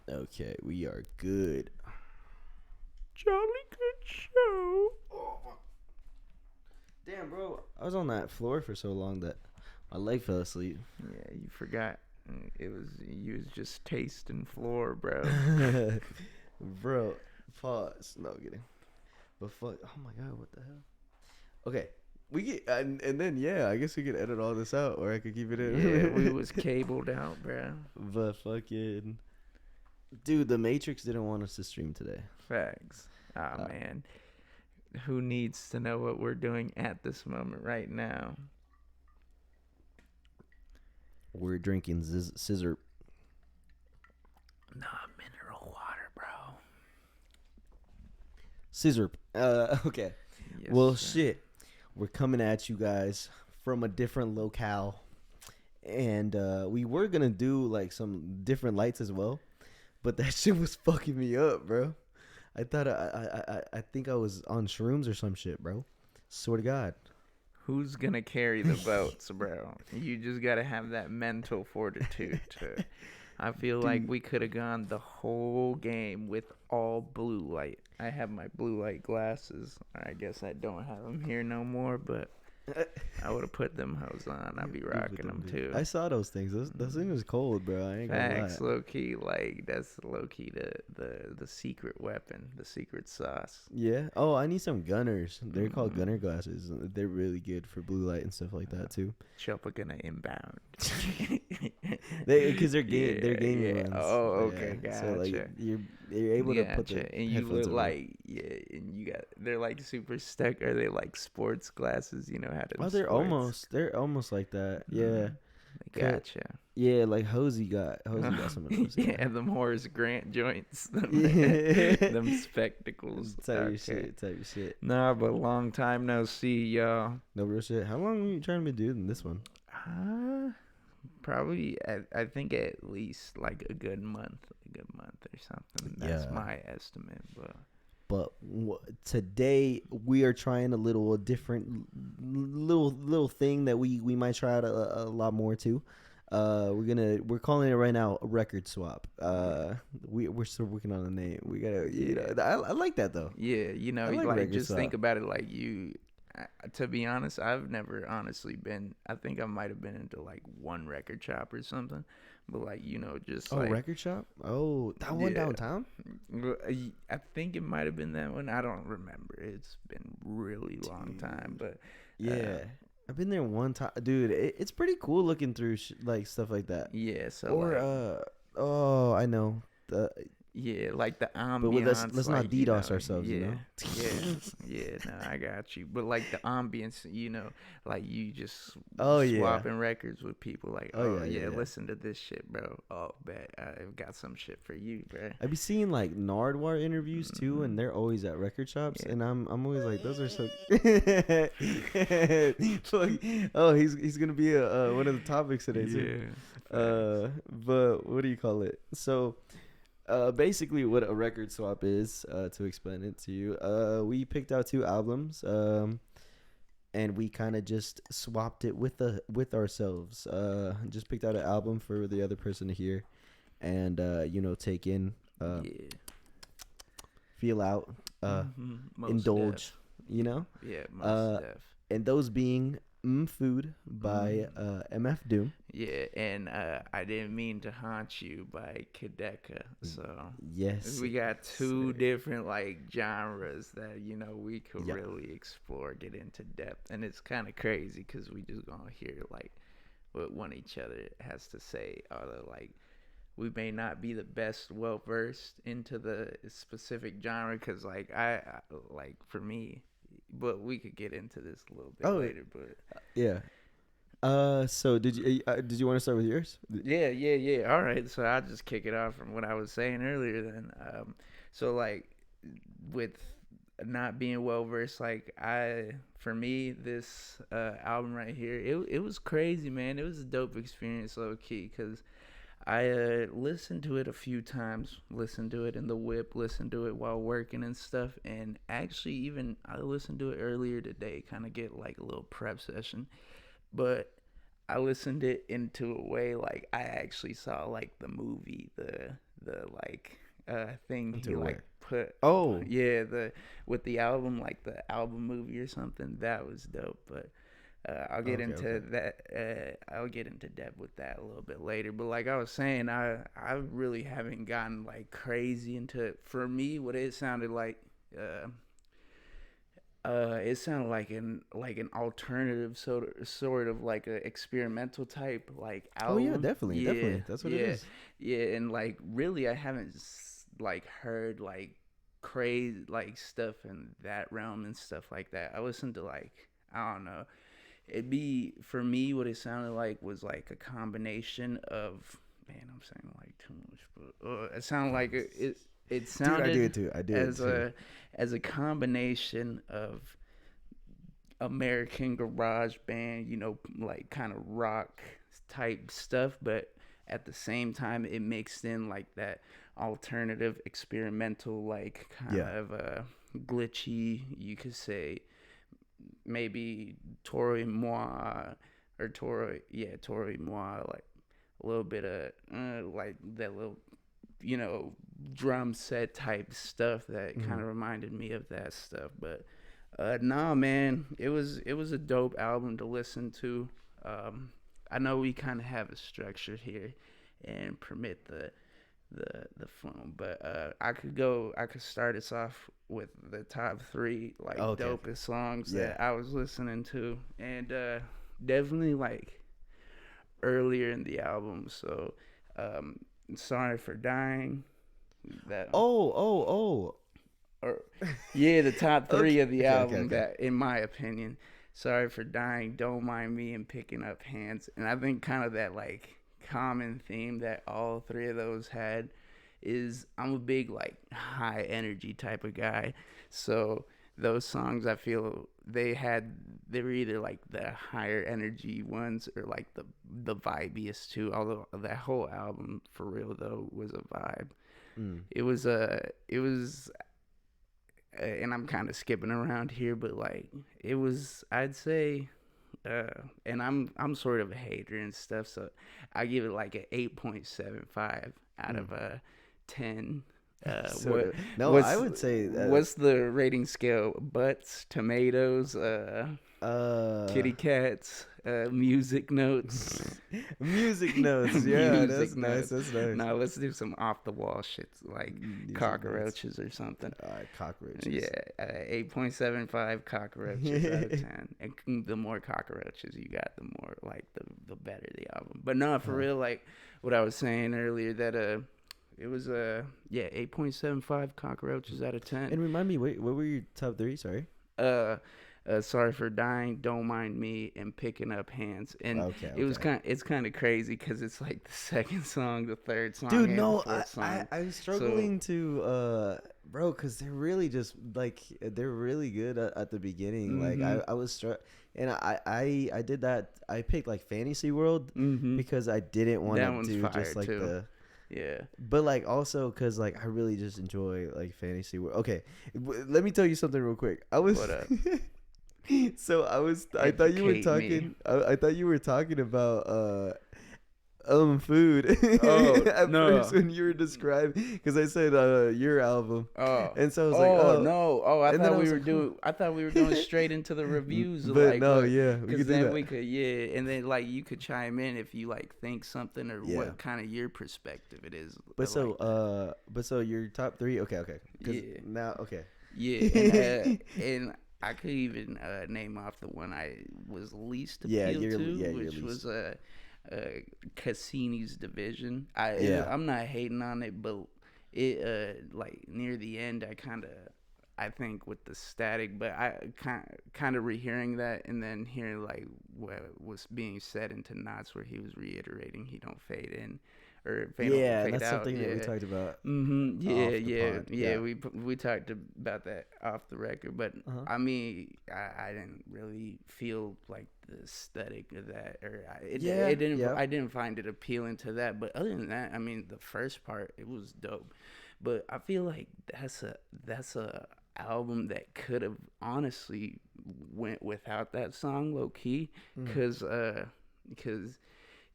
Okay, we are good. Jolly good show. Damn, bro. I was on that floor for so long that my leg fell asleep. Yeah, you forgot. You was just tasting floor, bro. Bro, pause. No I'm kidding. But fuck. Oh my god, what the hell? Okay. We get and then I guess we could edit all this out, or I could keep it in. Yeah, we was cabled out, bro. But fucking, dude, the Matrix didn't want us to stream today. Facts. Man, who needs to know what we're doing at this moment right now? We're drinking scissor. Nah, mineral water, bro. Scissor. Okay. Yes, Well, sir. shit. We're coming at you guys from a different locale, and we were gonna do like some different lights as well, but that shit was fucking me up, bro. I thought I think I was on shrooms or some shit, bro. Swear to God. Who's gonna carry the boats, bro? You just gotta have that mental fortitude to. I feel like we could have gone the whole game with all blue light. I have my blue light glasses. I guess I don't have them here no more, but I would have put them hoes on. I'd be rocking them too. I saw those things. Those things was cold, bro. I ain't gonna Facts, lie. low key, like that's low key the secret weapon, the secret sauce. Yeah. Oh, I need some gunners. They're called gunner glasses. They're really good for blue light and stuff like that too. Chopper gonna inbound. Because they're gaming ones. Oh, okay, Yeah. gotcha. So like you're able to put the and you headphones look over. like and you got they're like super stuck. Are they like sports glasses? You know how to? Oh, they're almost like that. Yeah. Gotcha. Yeah, like Hosey got some of those. Yeah, them Horace Grant joints. Them, Yeah. them spectacles. Type of shit. Nah, but long time no see, y'all. No real shit. How long are you trying to be doing this one? Probably, I think at least like a good month or something. That's my estimate. But today we are trying a little different little thing that we might try out a lot more too. We're calling it right now a record swap. We're still working on the name. We gotta, I like that though. Yeah, I like like record just swap. think about it. Like to be honest, I've never honestly been. I think I might have been into like one record shop or something. But like just like record shop. Oh, that one downtown. I think it might have been that one. I don't remember. It's been really long time, but yeah. I've been there one time, dude. It's pretty cool looking through like stuff like that. Yeah. So oh, I know. Yeah, like the ambiance. But let's not DDoS ourselves, yeah, you know? Yeah, no, I got you. But like the ambience, like you just swapping records with people. Like, listen to this shit, bro. Oh, bet I've got some shit for you, bro. I be seeing like Nardwar interviews too, and they're always at record shops, and I'm always like, those are so. Oh, he's gonna be one of the topics today too. But what do you call it? So. Basically what a record swap is, to explain it to you, we picked out 2 albums, and we kind of just swapped it with ourselves, just picked out an album for the other person to hear, and take in, feel out, indulge, most def. and those being Food by MF Doom. Yeah, and I Didn't Mean to Haunt You by Kadeka. So yes, we got 2 different like genres that we could really explore, get into depth, and it's kind of crazy because we just gonna hear like what one each other has to say. Although like we may not be the best well versed into the specific genre, because like I like for me. But we could get into this a little bit later. But yeah. So did you want to start with yours? Yeah. All right. So I'll just kick it off from what I was saying earlier. Then, so like with not being well versed, like for me, this album right here, it was crazy, man. It was a dope experience, low key, because I listened to it a few times, listened to it in the whip, listened to it while working and stuff, and actually even I listened to it earlier today, kind of get like a little prep session, but I listened it into a way like I actually saw like the movie, the the like thing Into he like where? put. Oh, Yeah, the with the album, like the album movie or something. That was dope. But I'll get okay, into okay. that. I'll get into depth with that a little bit later. But like I was saying, I really haven't gotten like crazy into it. For me, what it sounded like. It sounded like an alternative sort of like a experimental type like Oh yeah, album. definitely, Yeah, definitely. That's what it yeah, is. yeah, and like really, I haven't like heard like crazy like stuff in that realm and stuff like that. I listened to like I don't know. It'd be for me what it sounded like was like a combination of man. I'm saying like too much, but it sounded like it Dude, I do it sounded too. I do it as too. a combination of American garage band, like kind of rock type stuff, but at the same time it mixed in like that alternative experimental like kind Yeah. of glitchy, you could say maybe Tori Moi or Tori Moi, like a little bit of like that little drum set type stuff that Hmm. kind of reminded me of that stuff. But nah, man, it was a dope album to listen to. Um, I know we kind of have a structure here and permit the phone, but I could start us off with the top three like Okay. dopest songs Yeah. that I was listening to, and definitely like earlier in the album. So, um, sorry for dying. That Oh. or yeah, the top three Okay. of the Okay. Okay. album Okay. that, in my opinion, sorry for dying, don't mind me, and picking up hands. And I think kind of that like common theme that all three of those had is I'm a big like high energy type of guy, so those songs I feel they were either like the higher energy ones or like the vibiest too. Although that whole album for real though was a vibe. Mm. It was and I'm kind of skipping around here, but like it was, I'd say, and I'm sort of a hater and stuff, so I give it like an 8.75 out Mm. of a 10. So no, I What's would say what's the rating scale? Butts, tomatoes, uh kitty cats, music notes. music notes. Yeah, Music that's nice. notes. That's nice. Now let's do some off the wall shit like Music notes. cockroaches or something. Cockroaches. Yeah, 8.75 cockroaches out of 10. And the more cockroaches you got, the more like the better the album. But no, for Uh-huh. real, like what I was saying earlier, that it was 8.75 cockroaches out of 10. And remind me, wait, what were your top three? Sorry. Uh, sorry for dying, don't mind me, and picking up hands. And Okay. it's kind of crazy because it's like the second song, the third song, Dude, and the no, fourth song. I'm So struggling to, bro, because they're really just like they're really good at the beginning. Like mhm, I was and I did that. I picked like Fantasy World mhm, because I didn't want that to one's do fire just like too. Yeah. but like also because like I really just enjoy like Fantasy World. Okay, let me tell you something real quick. I was What up? so I thought you were Educate me. talking. I thought you were talking about food Oh at first no. when you were describing because I said your album, Oh. and so I was like Oh oh, no. Oh, and then I was like huh. I thought we were going straight into the reviews of But like no, what, yeah, we cuz could do then that. we could, yeah, and then like you could chime in if you like think something or Yeah, what kind of your perspective it is but so like that. your top three. Okay, because Yeah. now okay. Yeah, and I could even name off the one I was least Yeah, appealed to, you're which least. was Cassini's Division. Yeah. I'm not hating on it, but it like near the end, I think with the static, but I kind of rehearing that and then hearing like what was being said into knots where he was reiterating he don't fade in or Yeah, fade that's out. something that we Yeah. talked about Yeah, off the pod. yeah. Yeah. We talked about that off the record, but Uh-huh. I mean, I didn't really feel like the aesthetic of that, or Yeah, it didn't. yeah. I didn't find it appealing to that. But other than that, I mean, the first part it was dope. But I feel like that's a album that could have honestly went without that song low key, Mm. cause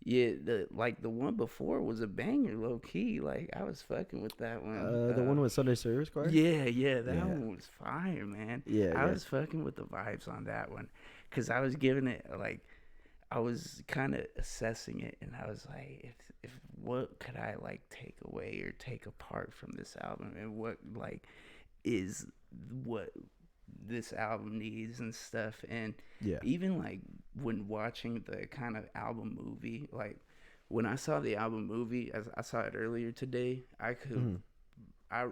Yeah, the one before was a banger, low key. Like I was fucking with that one. The one with Sunday Service Choir. Yeah, that Yeah, one was fire, man. yeah, I yeah, was fucking with the vibes on that one, cause I was giving it like I was kind of assessing it, and I was like, if what could I like take away or take apart from this album, and what like is what this album needs and stuff. And yeah. even like when watching the kind of album movie, like when I saw the album movie, as I saw it earlier today, I could Mm-hmm.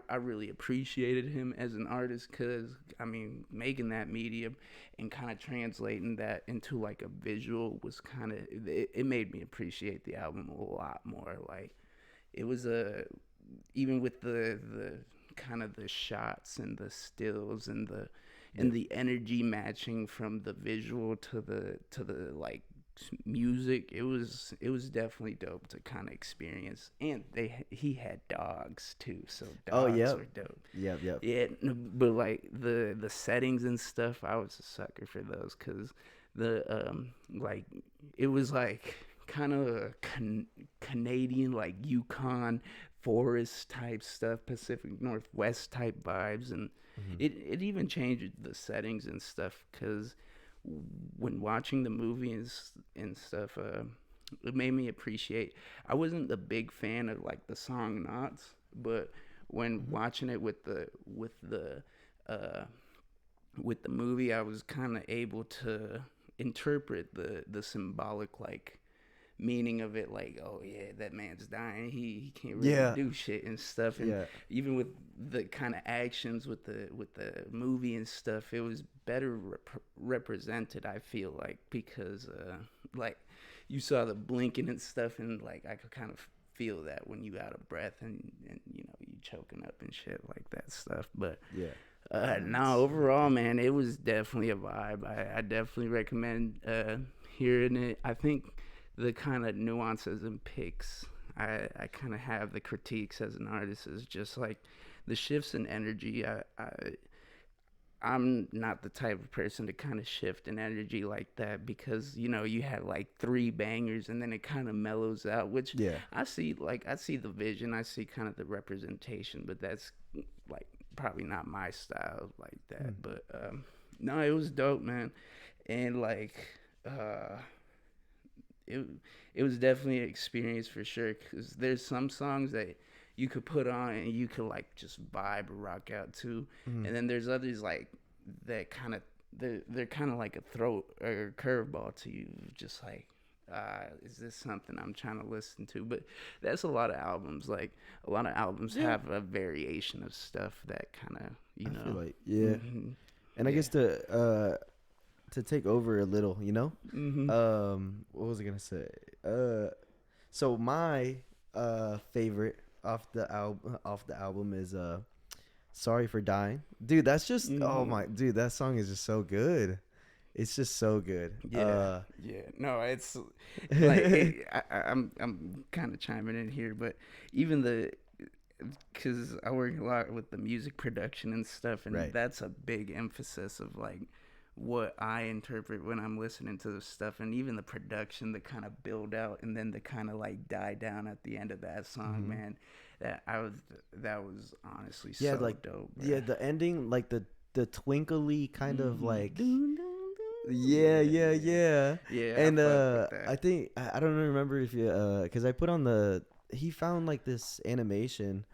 I really appreciated him as an artist, because I mean making that medium and kind of translating that into like a visual was kind of it made me appreciate the album a lot more. Like it was a even with the kind of the shots and the stills Yeah. and the energy matching from the visual to the like music, it was definitely dope to kind of experience. And he had dogs too, so Oh, dogs yep, were dope. yep, yep. Yeah, but like the settings and stuff, I was a sucker for those, because the like it was like kind of Canadian, like Yukon forest type stuff, Pacific Northwest type vibes. And Mm-hmm. it even changed the settings and stuff, because when watching the movie and stuff, it made me appreciate. I wasn't a big fan of like the song Knots, but when Mm-hmm. watching it uh, with the movie, I was kind of able to interpret the symbolic like meaning of it, like, oh yeah, that man's dying, he can't really Yeah, do shit and stuff. And yeah, even with the kind of actions with the movie and stuff, it was better represented, I feel like, because like you saw the blinking and stuff, and like I could kind of feel that when you out of breath, and you know you choking up and shit like that stuff. But yeah. no, overall, man, it was definitely a vibe. I definitely recommend hearing it. I think the kind of nuances and picks I kind of have the critiques as an artist is just like the shifts in energy. I'm not the type of person to kind of shift in energy like that, because you know you had like three bangers and then it kind of mellows out, which Yeah. I see the vision, I see kind of the representation, but that's like probably not my style like that. Mm. But no, it was dope, man. And like uh it it was definitely an experience for sure, because there's some songs that you could put on and you could like just vibe or rock out to, Mm. and then there's others like that kind of they're kind of like a throat or curveball to you, just like is this something I'm trying to listen to? But that's a lot of albums. Like a lot of albums Yeah. have a variation of stuff that kind of I feel like, yeah. And I yeah. guess to take over a little, you know. Mm-hmm. What was I gonna say? So my favorite off the album is "Sorry for Dying." Dude, that's just oh Mm-hmm. my dude, that song is just so good. It's just so good. Yeah. No, it's like I'm kind of chiming in here, but even because I work a lot with the music production and stuff, and right. that's a big emphasis of like what I interpret when I'm listening to the stuff, and even the production, the kind of build out, and then the kind of like die down at the end of that song, Hmm. man. That was honestly Yeah, so like dope, bro. yeah, the ending, like the twinkly kind of Mm-hmm. like Dun, dun, dun. yeah, Yeah, yeah, yeah, yeah. yeah. I And fuck with I that. think I don't remember if you cuz I put on the he found like this animation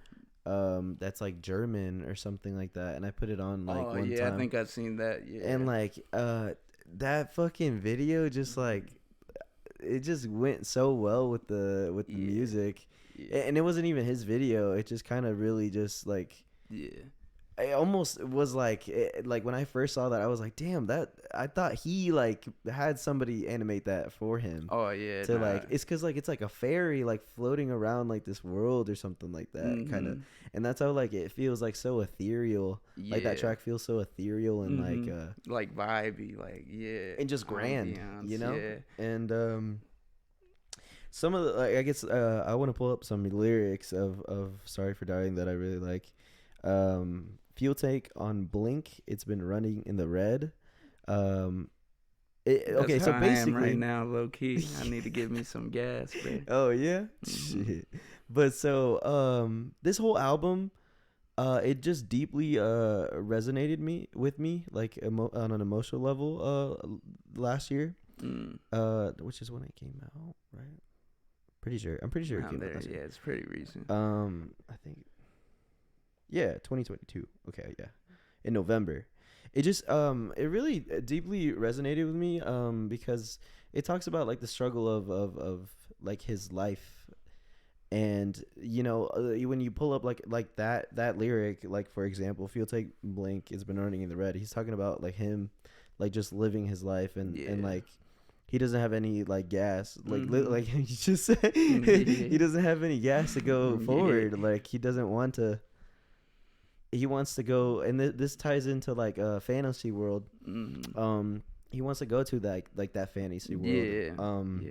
that's like German or something like that, and I put it on like Oh one yeah, I time, think I've seen that. and Yeah. like that fucking video just like it just went so well with the Yeah. music. Yeah. And it wasn't even his video. It just kind of really just like Yeah. I almost was like like when I first saw that I was like, damn, that I thought he like had somebody animate that for him Oh yeah, to nah. like it's because like it's like a fairy like floating around like this world or something like that kind of, Mhm. and that's how like it feels like so ethereal, like that Yeah. track feels so ethereal and like Mhm. Like vibey, like yeah, and just grand, you ambiance. know. Yeah. And some of the like, I guess I want to pull up some lyrics of Sorry for Dying that I really like. Fuel tank on blink, it's been running in the red. Um, That's Okay, how so I am right basically, now, low key. I need to give me some gas, bro. oh yeah, Mm-hmm. shit. But so this whole album, it just deeply resonated me with me like on an emotional level last year, Mm. which is when it came out, right? I'm pretty sure it Around came out there, last yeah, year. it's pretty recent. I think, yeah, 2022. Okay, yeah, in November. It just it really deeply resonated with me because it talks about like the struggle of like his life. And you know, when you pull up like that lyric, like for example, if you'll take Blink, it's been running in the red, he's talking about like him like just living his life, and Yeah. like he doesn't have any like gas, like Mm-hmm. like he just said, Yeah. he doesn't have any gas to go Yeah. forward. Like he doesn't want to, he wants to go, and this ties into like a fantasy world. Mm-hmm. He wants to go to that like that fantasy world. Yeah.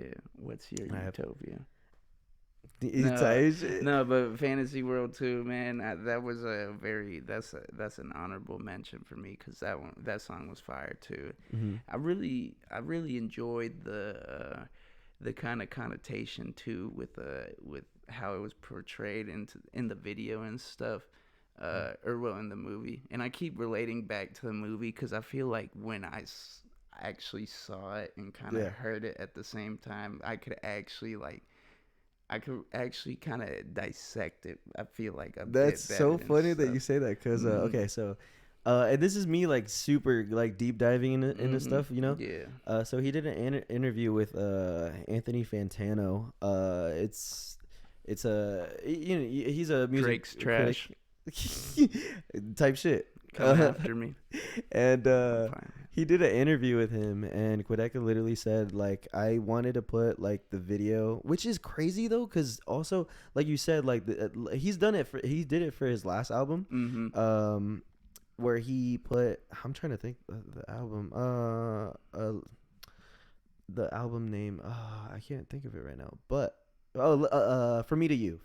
Yeah. What's your I have Utopia? he No, ties it. no, but Fantasy World too, man. That was that's an honorable mention for me because that song was fire too. Mm-hmm. I really enjoyed the kind of connotation too with how it was portrayed in the video and stuff. Or well, in the movie, and I keep relating back to the movie because I feel like when actually saw it and kind of heard it at the same time, I could actually kind of dissect it. I feel like a That's bit better so and funny that stuff. you say that because Mm-hmm. okay, so and this is me like super like deep diving into Mm-hmm. stuff, you know. Yeah. So he did an interview with Anthony Fantano. It's a, you know, he's a music Drake's critic trash. type shit. Come after me. And I'm fine. he did an interview with him, and Quedeca literally said like, I wanted to put like the video, which is crazy though, because also like you said, like he did it for his last album, Mm-hmm. where he put, I'm trying to think the album, the album name, I can't think of it right now, but from me to you,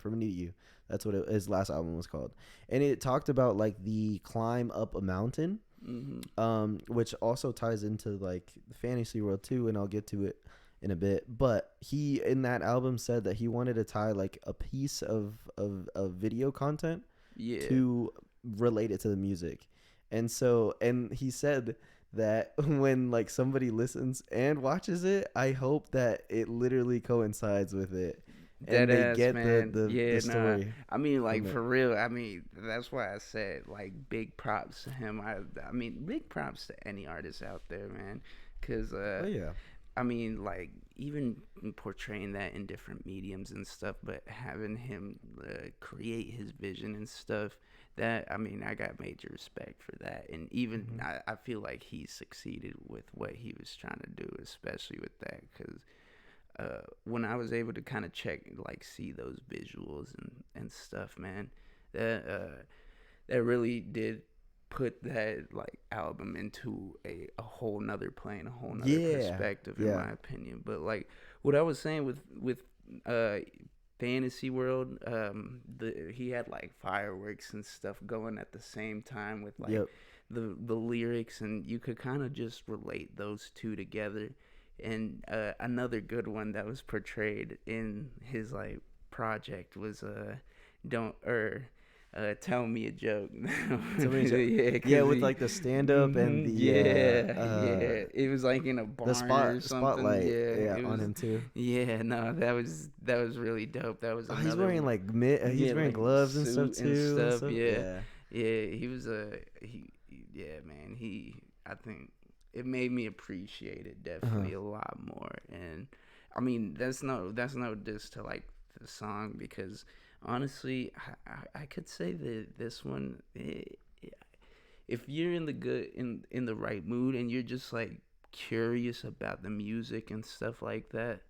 that's what his last album was called, and it talked about like the climb up a mountain, Mm-hmm. which also ties into like the fantasy world too, and I'll get to it in a bit. But he in that album said that he wanted to tie like a piece of video content Yeah. to relate it to the music, and he said that when like somebody listens and watches it, I hope that it literally coincides with it and Dead they ass, get man. the Yeah, nah. story I mean, like from it. for real. I mean, that's why I said like big props to him. I mean, big props to any artist out there, man. Cause Oh yeah. I mean, like even portraying that in different mediums and stuff, but having him create his vision and stuff. That I mean, I got major respect for that, and even Mm-hmm. I feel like he succeeded with what he was trying to do, especially with that, because when I was able to kind of check, like, see those visuals and stuff, man, that really did put that like album into a whole nother plane, a whole nother Yeah. perspective, in Yeah. my opinion. But like what I was saying with uh Fantasy World, he had like fireworks and stuff going at the same time with like Yep. the lyrics, and you could kind of just relate those two together. And another good one that was portrayed in his like project was don't or tell me a joke. Yeah, Yeah, cause with he, like the stand up and yeah, it was like in a the barn or something. spotlight, Yeah, yeah, it on was. him too. Yeah, no, that was really dope. That was Oh, he's another wearing one. like Yeah, he's wearing like gloves and stuff suit and too and stuff. stuff. Yeah, Yeah. yeah, he was yeah, man. I think it made me appreciate it Uh-huh. definitely a lot more. And I mean, that's no diss to like the song, because honestly, I could say that this one, if you're in the in the right mood and you're just like curious about the music and stuff like that,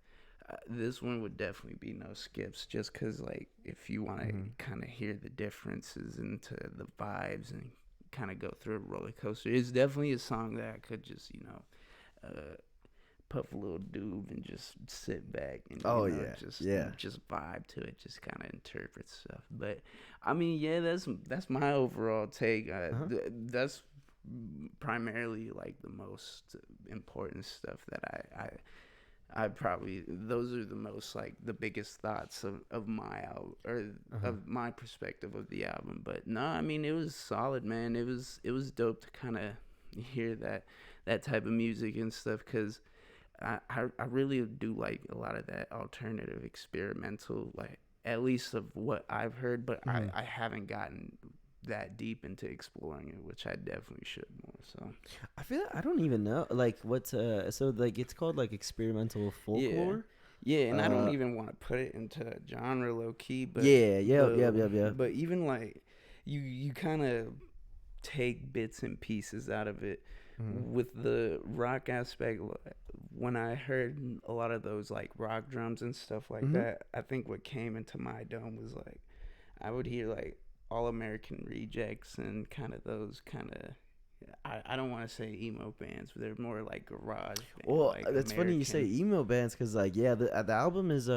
this one would definitely be no skips, just because like if you want to Mm-hmm. kind of hear the differences into the vibes and kind of go through a roller coaster, it's definitely a song that I could just puff a little doob and just sit back and Oh yeah. Yeah. just vibe to it, just kind of interpret stuff. But I mean, yeah, that's my overall take. Uh-huh. That's primarily like the most important stuff that I probably, those are the most like the biggest thoughts of my album, or of my perspective of the album. But no, I mean, it was solid, man. It was dope to kind of hear that type of music and stuff, because I really do like a lot of that alternative experimental, like, at least of what I've heard, but I haven't gotten that deep into exploring it, which I definitely should more. So I feel like I don't even know like what's so like it's called like experimental folklore. Yeah, and I don't even want to put it into a genre low key, but yeah. But even like you kind of take bits and pieces out of it. With the rock aspect, when I heard a lot of those like rock drums and stuff like that, I think what came into my dome was like I would hear like All American Rejects and kind of those kind of, I don't want to say emo bands, but they're more like garage bands. Well, like that's funny you say emo bands, because like the album is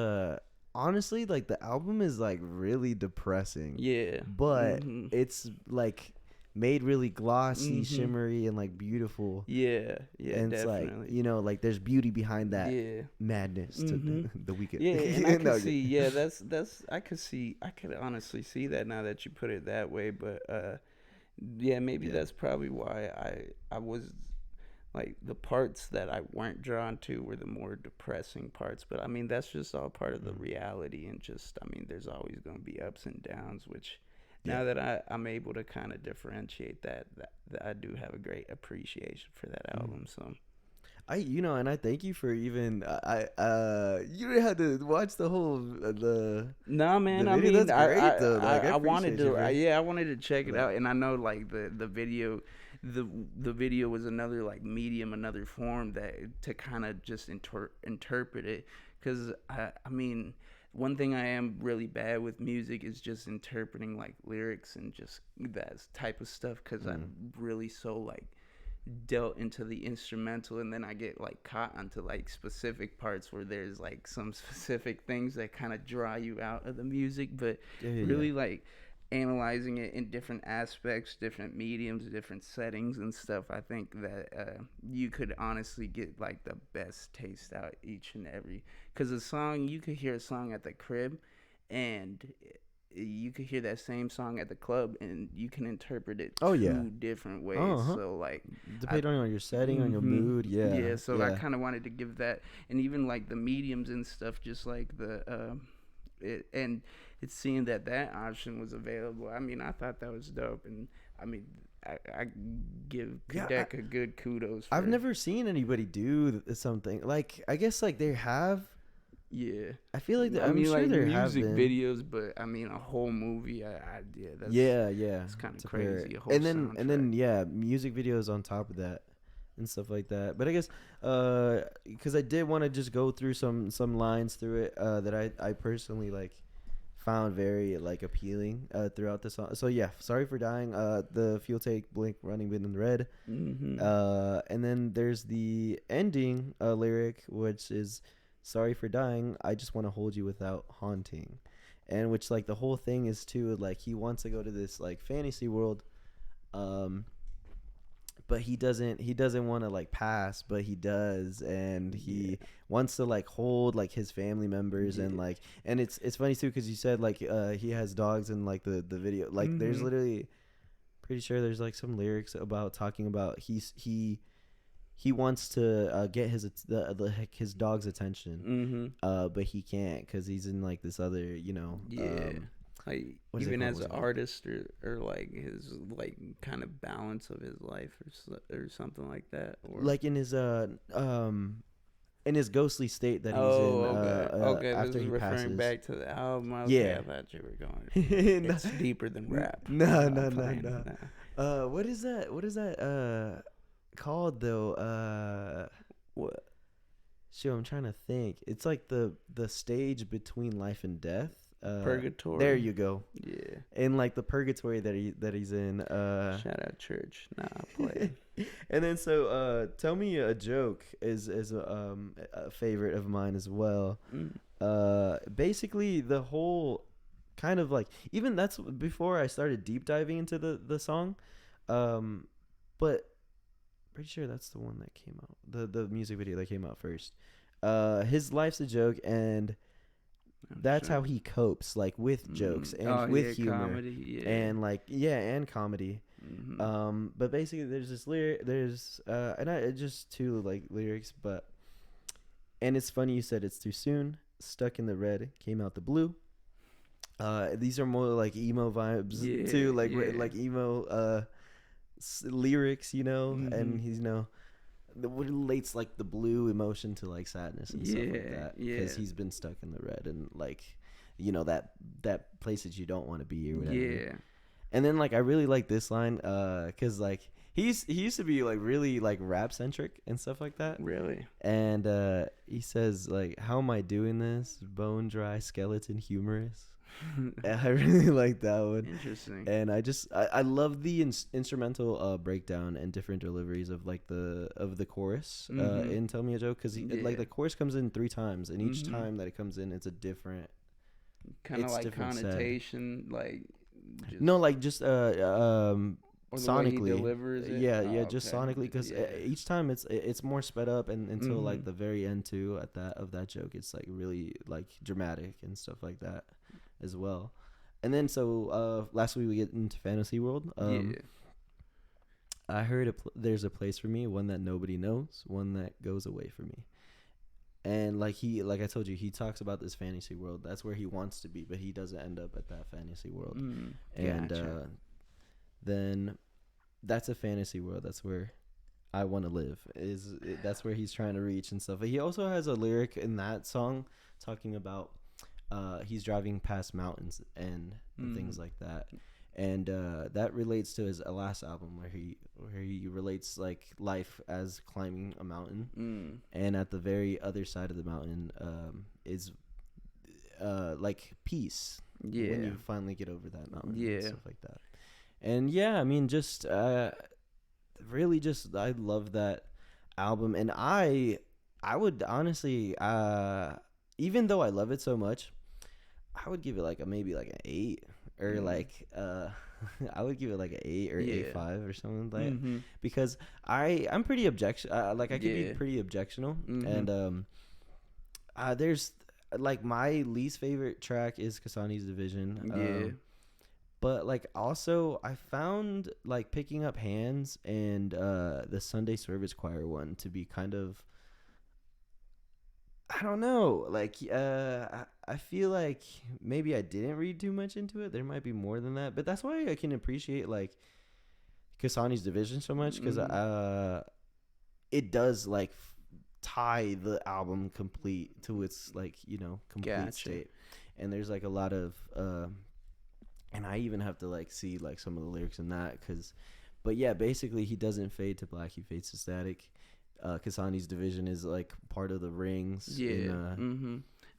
honestly like the album is like really depressing. Yeah, but it's like made really glossy, shimmery, and like beautiful. Yeah, and it's definitely. like, you know, like there's beauty behind that madness to the weekend. Yeah, and I can see. Yeah, that's I could honestly see that now that you put it that way. But yeah, maybe that's probably why I was like, the parts that I weren't drawn to were the more depressing parts. But I mean, that's just all part of the reality, and just, I mean, there's always going to be ups and downs, which now that I'm able to kind of differentiate that I do have a great appreciation for that album. So and I thank you for even you didn't have to watch the whole no, man. the I video. mean, That's great though. Like, I wanted to, I wanted to check it out, and I know like the video. The video was another like medium, another form that to kind of just interpret it, because I mean, one thing I am really bad with music is just interpreting like lyrics and just that type of stuff, because I'm really so like dealt into the instrumental, and then I get like caught onto like specific parts where there's like some specific things that kind of draw you out of the music. But really like analyzing it in different aspects, different mediums, different settings and stuff, I think that you could honestly get like the best taste out each and every, because a song, you could hear a song at the crib and you could hear that same song at the club, and you can interpret it two different ways. So like, depending on your setting, on your mood. So I kind of wanted to give that, and even like the mediums and stuff, just like the and it's seeing that option was available. I mean, I thought that was dope, and I mean, I give Kadek a good kudos. I've never seen anybody do something like, I guess like they have. Yeah, I feel like I'm sure like there have music videos, but I mean a whole movie. It's kind of crazy. A whole soundtrack. and then music videos on top of that and stuff like that. But I guess because I did want to just go through some lines through it that I personally like found very like appealing throughout the song. So yeah, Sorry for Dying, the Fuel Take Blink Running in the Red, and then there's the ending lyric, which is sorry for dying, I just want to hold you without haunting. And which like the whole thing is too, like he wants to go to this like fantasy world, but he doesn't want to like pass, but he does, and he wants to like hold like his family members, and like, and it's funny too, because you said like he has dogs in like the video, like there's literally, pretty sure there's like some lyrics about talking about he wants to get his dog's attention, but he can't because he's in like this other, like even as an artist or like his like kind of balance of his life or something like that, or like in his ghostly state that he's in. Okay, after this is he referring passes. back to the album. Okay, I thought you were going. It's deeper than rap. No. What is that called though? What? Shoot, I'm trying to think. It's like the stage between life and death. Purgatory. There you go. Yeah. And like the purgatory that he's in. Shout out church. Nah, play. And then so tell me a joke is a favorite of mine as well. Basically the whole kind of like, even that's before I started deep diving into the song. but pretty sure that's the one that came out. The music video that came out first. His life's a joke, and that's how he copes, like with jokes and with humor, comedy, and like and comedy. But basically, there's this lyric. There's and I just two like lyrics, and it's funny you said it's too soon. Stuck in the red, came out the blue. These are more like emo vibes too, like emo lyrics, you know, and he's relates like the blue emotion to like sadness and stuff like that, because he's been stuck in the red and like, you know, that place that you don't want to be or whatever. And then like I really like this line because like he used to be like really like rap centric and stuff like that. Really? And he says like, how am I doing this? Bone dry, skeleton humorous. I really like that one. Interesting. And I love the instrumental breakdown and different deliveries of like the chorus in Tell Me a Joke, because like the chorus comes in 3 times, and each time that it comes in, it's a different kind of like connotation, like sonically. Delivers it? Just sonically, because each time it's more sped up, and until like the very end too of that joke, it's like really like dramatic and stuff like that as well. And then so last week we get into fantasy world. I heard there's a place for me, one that nobody knows, one that goes away from me. And like I told you, he talks about this fantasy world. That's where he wants to be, but he doesn't end up at that fantasy world. And then that's a fantasy world. That's where I want to live. That's where he's trying to reach and stuff. But he also has a lyric in that song talking about he's driving past mountains and things like that. And that relates to his last album where he relates like life as climbing a mountain, and at the very other side of the mountain is like peace when you finally get over that mountain and stuff like that. And I mean, just really just I love that album, and I would honestly even though I love it so much, I would give it like maybe like an 8 or like I would give it like an 8 or 8.5 or something like that, because I'm pretty like I could be pretty objectional, and there's like my least favorite track is Kasani's Division, but like also I found like Picking Up Hands and the Sunday Service Choir one to be kind of, I don't know, like I feel like maybe I didn't read too much into it. There might be more than that, but that's why I can appreciate like Kasani's Division so much, because it does like tie the album complete to its like, you know, complete state. And there's like a lot of and I even have to like see like some of the lyrics in that, but basically he doesn't fade to black, he fades to static. Kasani's Division is like part of the rings.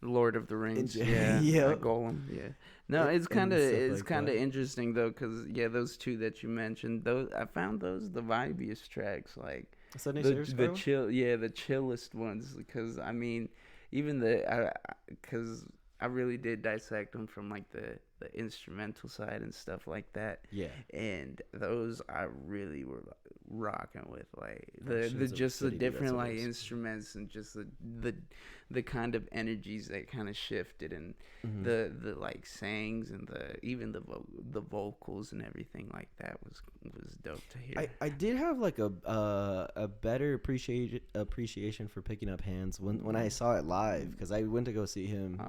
Lord of the Rings. Golem. No, it's kind of interesting though, because those two that you mentioned, those I found those the vibiest tracks, like the chill, the chillest ones. Because I mean, even because I really did dissect them from like the instrumental side and stuff like that. And those I really were like, rocking with, like the different like instruments, and just the kind of energies that kind of shifted, and the like sayings, and even the vocals and everything like that was dope to hear. I did have like a better appreciation for Picking Up Hands when I saw it live, because I went to go see him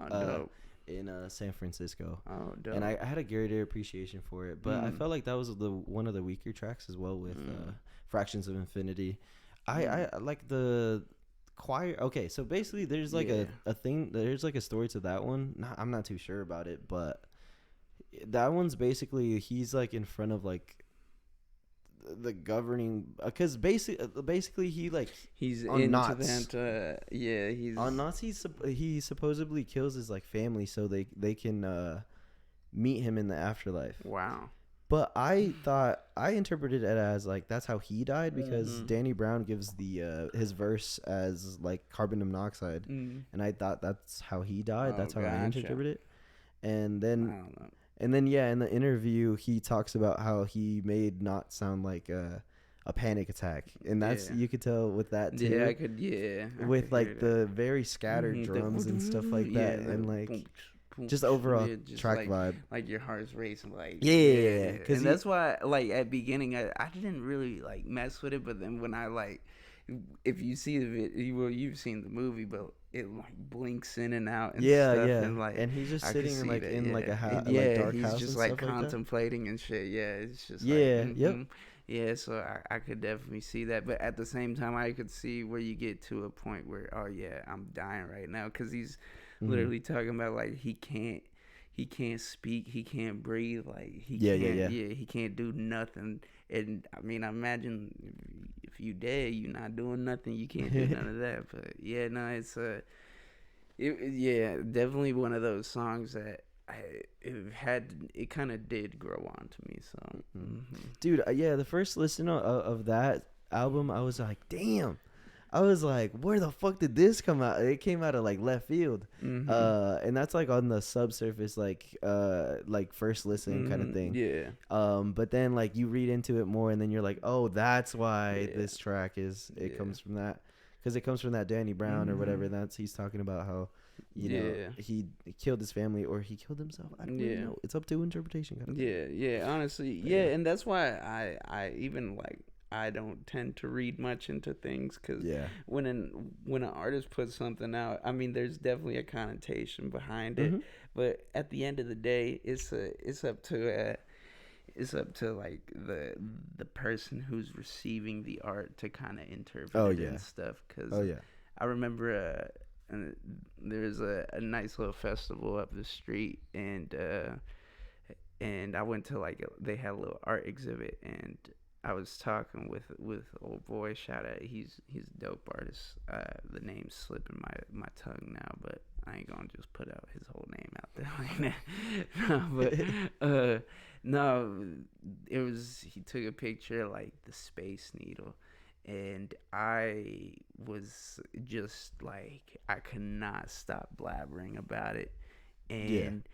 in San Francisco. Dope. And I had a greater appreciation for it, but I felt like that was one of the weaker tracks as well, with Fractions of Infinity. I like the choir. Okay, so basically there's like a thing, there's like a story to that one. I'm not too sure about it, but that one's basically he's like in front of like the governing, because basically he's on into Knots. That he's on Knots. He supposedly kills his like family so they can meet him in the afterlife. Wow. But I interpreted it as like that's how he died, because Danny Brown gives his verse as like carbon monoxide, and I thought that's how he died. That's how I interpreted it. And then in the interview he talks about how he made Not sound like a a panic attack, and that's you could tell with that too. Yeah, I could. With like the very scattered drums and stuff like that, and like just overall just track vibe. Like your heart's racing, like Yeah. And that's why, like at beginning, I didn't really like mess with it, but then when I like, if you see the video, well, you've seen the movie, but it like blinks in and out and stuff, and like, and he's just sitting like that, in like a house, yeah, like dark he's house, just and like stuff contemplating and shit. Yeah, it's just yeah, so I could definitely see that, but at the same time, I could see where you get to a point where, oh yeah, I'm dying right now, because he's literally talking about like he can't speak, he can't breathe, like he he can't do nothing. And I mean, I imagine if you dead, you not doing nothing, you can't do none of that. But yeah, no, it's definitely one of those songs that it kind of did grow on to me. So dude, the first listen of that album, I was like, damn. I was like, where the fuck did this come out? It came out of like left field. And that's like on the subsurface, like first listen kind of thing. Yeah. But then like you read into it more, and then you're like, oh, that's why this track comes from that, because it comes from that Danny Brown or whatever. And he's talking about how you know he killed his family or he killed himself. I don't really know. It's up to interpretation. Kind of thing. Honestly, and that's why I even like, I don't tend to read much into things, because when an artist puts something out, I mean, there's definitely a connotation behind it, but at the end of the day, it's up to like the person who's receiving the art to kind of interpret it and stuff. Because I remember there's a nice little festival up the street, and I went to like they had a little art exhibit, and I was talking with old boy, shout out, he's a dope artist. The name's slipping my tongue now, but I ain't gonna just put out his whole name out there like that. But no, it was, he took a picture of like the Space Needle, and I was just like, I could not stop blabbering about it, and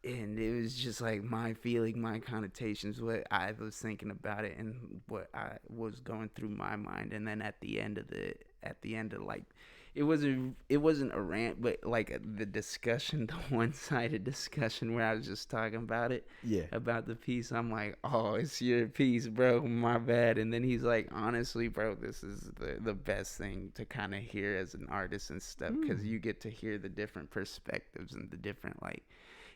it was just like my feeling, my connotations, what I was thinking about it, and what I was going through my mind. And then at the end of like, it wasn't a rant, but like the discussion, the one-sided discussion where I was just talking about it, about the piece. I'm like, oh, it's your piece, bro, my bad. And then he's like, honestly, bro, this is the best thing to kind of hear as an artist and stuff, because you get to hear the different perspectives and the different like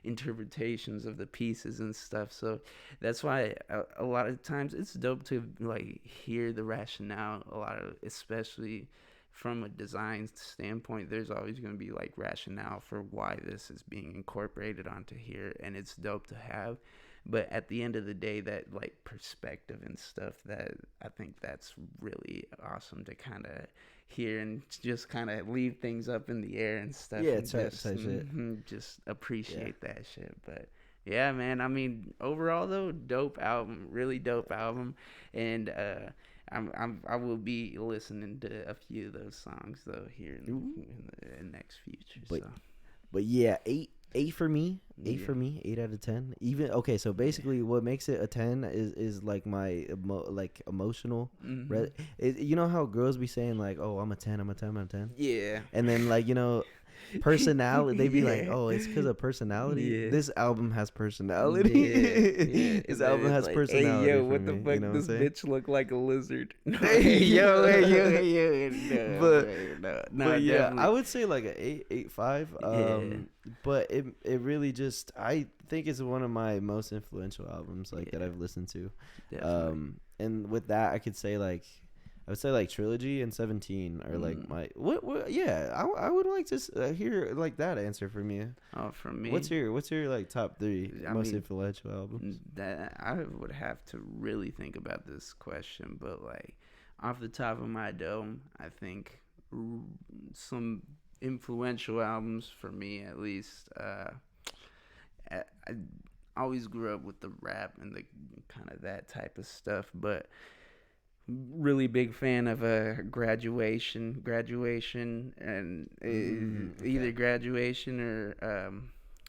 interpretations of the pieces and stuff. So that's why a lot of times it's dope to like hear the rationale. A lot of, especially from a design standpoint, there's always going to be like rationale for why this is being incorporated onto here, and it's dope to have. But at the end of the day, that like perspective and stuff, that I think that's really awesome to kind of hear, and just kind of leave things up in the air and stuff. Yeah, just appreciate that shit. But yeah, man, I mean, overall though, dope album, really dope album. And I will be listening to a few of those songs though here in the next future. But yeah, eight for me. 8 out of 10. Even okay, so basically what makes it a 10 is like my emotional. You know how girls be saying like, oh, I'm a 10, I'm a 10, I'm a 10. Yeah. And then like, you know, personality, they be like, oh, it's because of personality. This album has personality. This album has like, personality. Hey yo, what the fuck, you know this bitch look like a lizard? Hey yo. But yeah, definitely. I would say like an 8.5. But it really just, I think it's one of my most influential albums like that I've listened to. Definitely. And with that, I could say like, I would say like Trilogy and 17 are like my what I would like to hear like that answer from you. Oh, from me. What's your like top 3 most influential albums? That I would have to really think about this question, but like off the top of my dome, I think some influential albums for me at least. I always grew up with the rap and the kind of that type of stuff, but really big fan of graduation and either Graduation or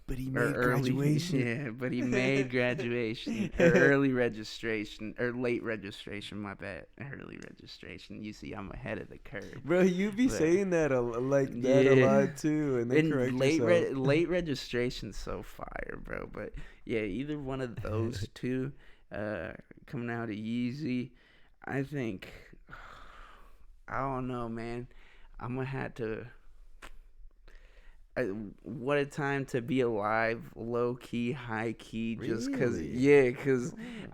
But he made graduation. Yeah, but he made graduation. Or early registration. Or late registration, my bad. Early registration. You see, I'm ahead of the curve. Bro, you be saying that a lot too. And then correct yourself. Late registration's so fire, bro. But yeah, either one of those two coming out of Yeezy, I think, I don't know, man. I'm going to have to... what a time to be alive, low key, high key, just because,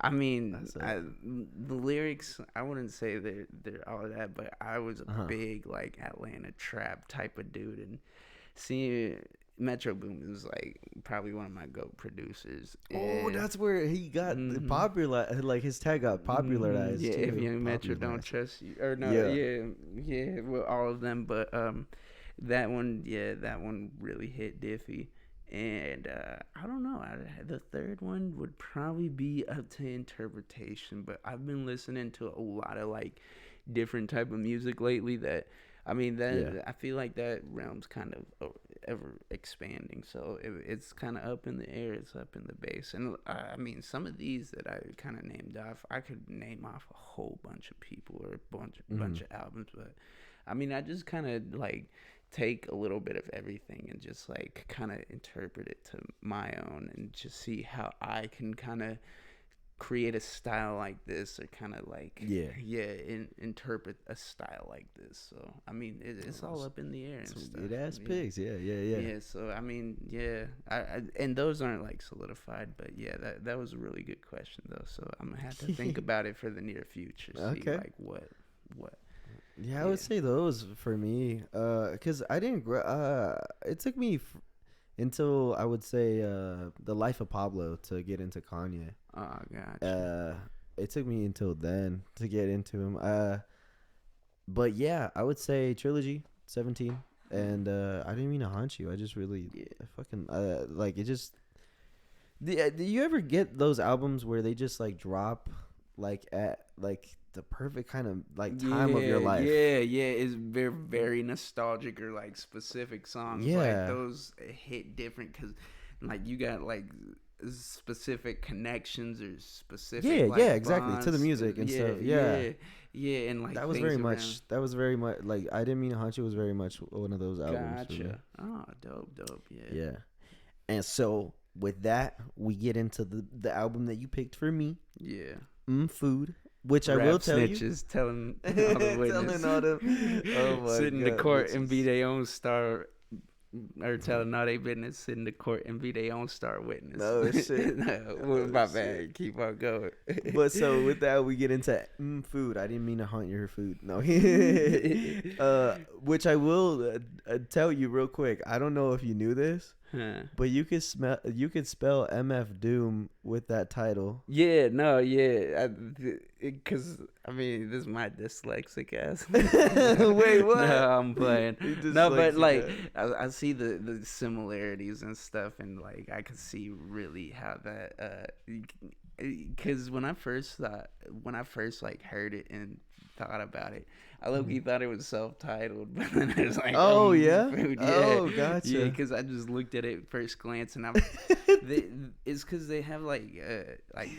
I mean, the lyrics, I wouldn't say they're all of that, but I was a big, like, Atlanta trap type of dude, and seeing Metro Boom is, like, probably one of my GOAT producers. Oh, that's where he got popular, like, his tag got popularized, yeah, too. If Young Metro Don't Trust You, or no, yeah, well, all of them, but, that one really hit Diffie. And I don't know. The third one would probably be up to interpretation. But I've been listening to a lot of like different type of music lately. That I mean, I feel like that realm's kind of ever expanding. So it's kind of up in the air. It's up in the base. And I mean, some of these that I kind of named off, I could name off a whole bunch of people or a bunch of albums. But I mean, I just kind of like take a little bit of everything and just like kind of interpret it to my own and just see how I can kind of create a style like this or kind of like interpret a style like this. So I mean it's all up in the air and stuff. Good ass pigs. Yeah. So I mean I and those aren't like solidified, but yeah, that was a really good question though. So I'm gonna have to think about it for the near future. See like what. Yeah, I would say those for me, because I didn't. It took me until I would say the Life of Pablo to get into Kanye. Oh, gotcha. It took me until then to get into him. But yeah, I would say Trilogy 17, and I didn't mean to haunt you. I just really fucking like it. Just do you ever get those albums where they just like drop like at like the perfect kind of like time of your life? It's very, very nostalgic or like specific songs. Like those hit different because like you got like specific connections or specific exactly to the music and stuff. And like that was very much like I Didn't Mean to Haunt You was very much one of those albums. Gotcha. Oh, dope. Yeah. And so with that, we get into the album that you picked for me. Yeah. Food. Which I will tell snitches, telling all the witnesses. telling all them. Oh my sit in the court and be their own star, or telling all their business, sit in the court and be their own star witness. No shit. My bad. Keep on going. But so with that, we get into food. I didn't mean to haunt your food. No. Which I will tell you real quick. I don't know if you knew this. But you could spell MF Doom with that title. Because I mean this is my dyslexic ass. Wait, what? No, I'm playing. No, but like I see the similarities and stuff, and like I could see really how that because when I first like heard it and thought about it, I low-key thought it was self-titled, but then it was like, food. Yeah. Oh, gotcha. Yeah, because I just looked at it at first glance, and it's because they have like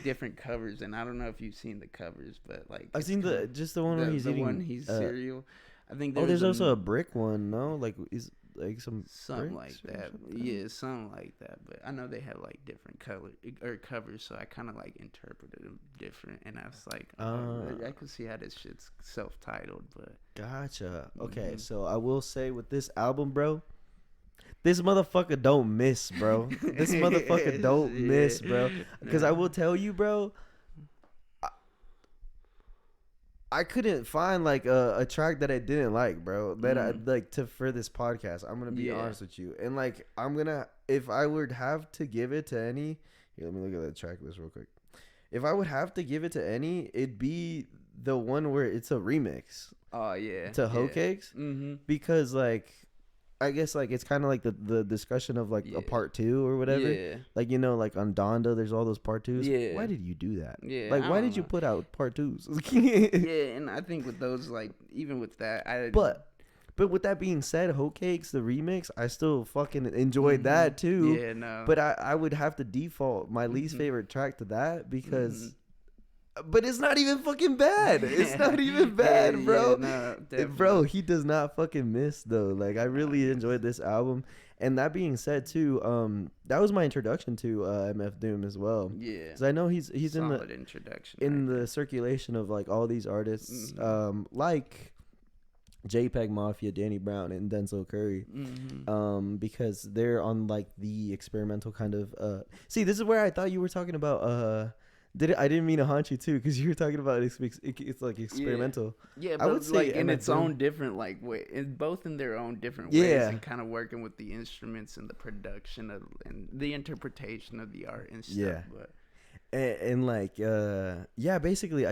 different covers, and I don't know if you've seen the covers, but like I've seen the one where he's eating cereal. I think there's also a brick one. No, like is like something like that. Yeah, something like that. But I know they have like different covers, so I kind of like interpreted them different, and I was like, I could see how this shit's self-titled. But gotcha. Okay, so I will say with this album, bro, this motherfucker don't miss, bro. This motherfucker don't miss, bro. Because I will tell you, bro, I couldn't find like a track that I didn't like, bro. That I like for this podcast. I'm gonna be honest with you, and like if I would have to give it to any, here, let me look at the track list real quick. If I would have to give it to any, it'd be the one where it's a remix. Oh yeah, to Hoe Cakes, because like I guess like it's kind of like the discussion of like a part 2 or whatever. Yeah. Like like on Donda, there's all those part 2s. Yeah. Why did you do that? Yeah. Like why did you put out part 2s? Yeah, and I think with those like even with that, But But with that being said, Hoe Cakes, the remix, I still fucking enjoyed that too. Yeah, no. But I would have to default my least favorite track to that because. But it's not even fucking bad. It's not even bad, bro. Yeah, no, bro, he does not fucking miss though. Like I really enjoyed this album. And that being said too, that was my introduction to MF Doom as well. Yeah. Because I know he's solid introduction in the circulation of like all these artists, like JPEG Mafia, Danny Brown, and Denzel Curry, because they're on like the experimental kind of. See, this is where I thought you were talking about. I didn't mean to haunt you too, because you were talking about it's like experimental. Yeah, but I would say like in its own different like way, both in their own different ways, and kind of working with the instruments and the production and the interpretation of the art and stuff. Yeah, but and like basically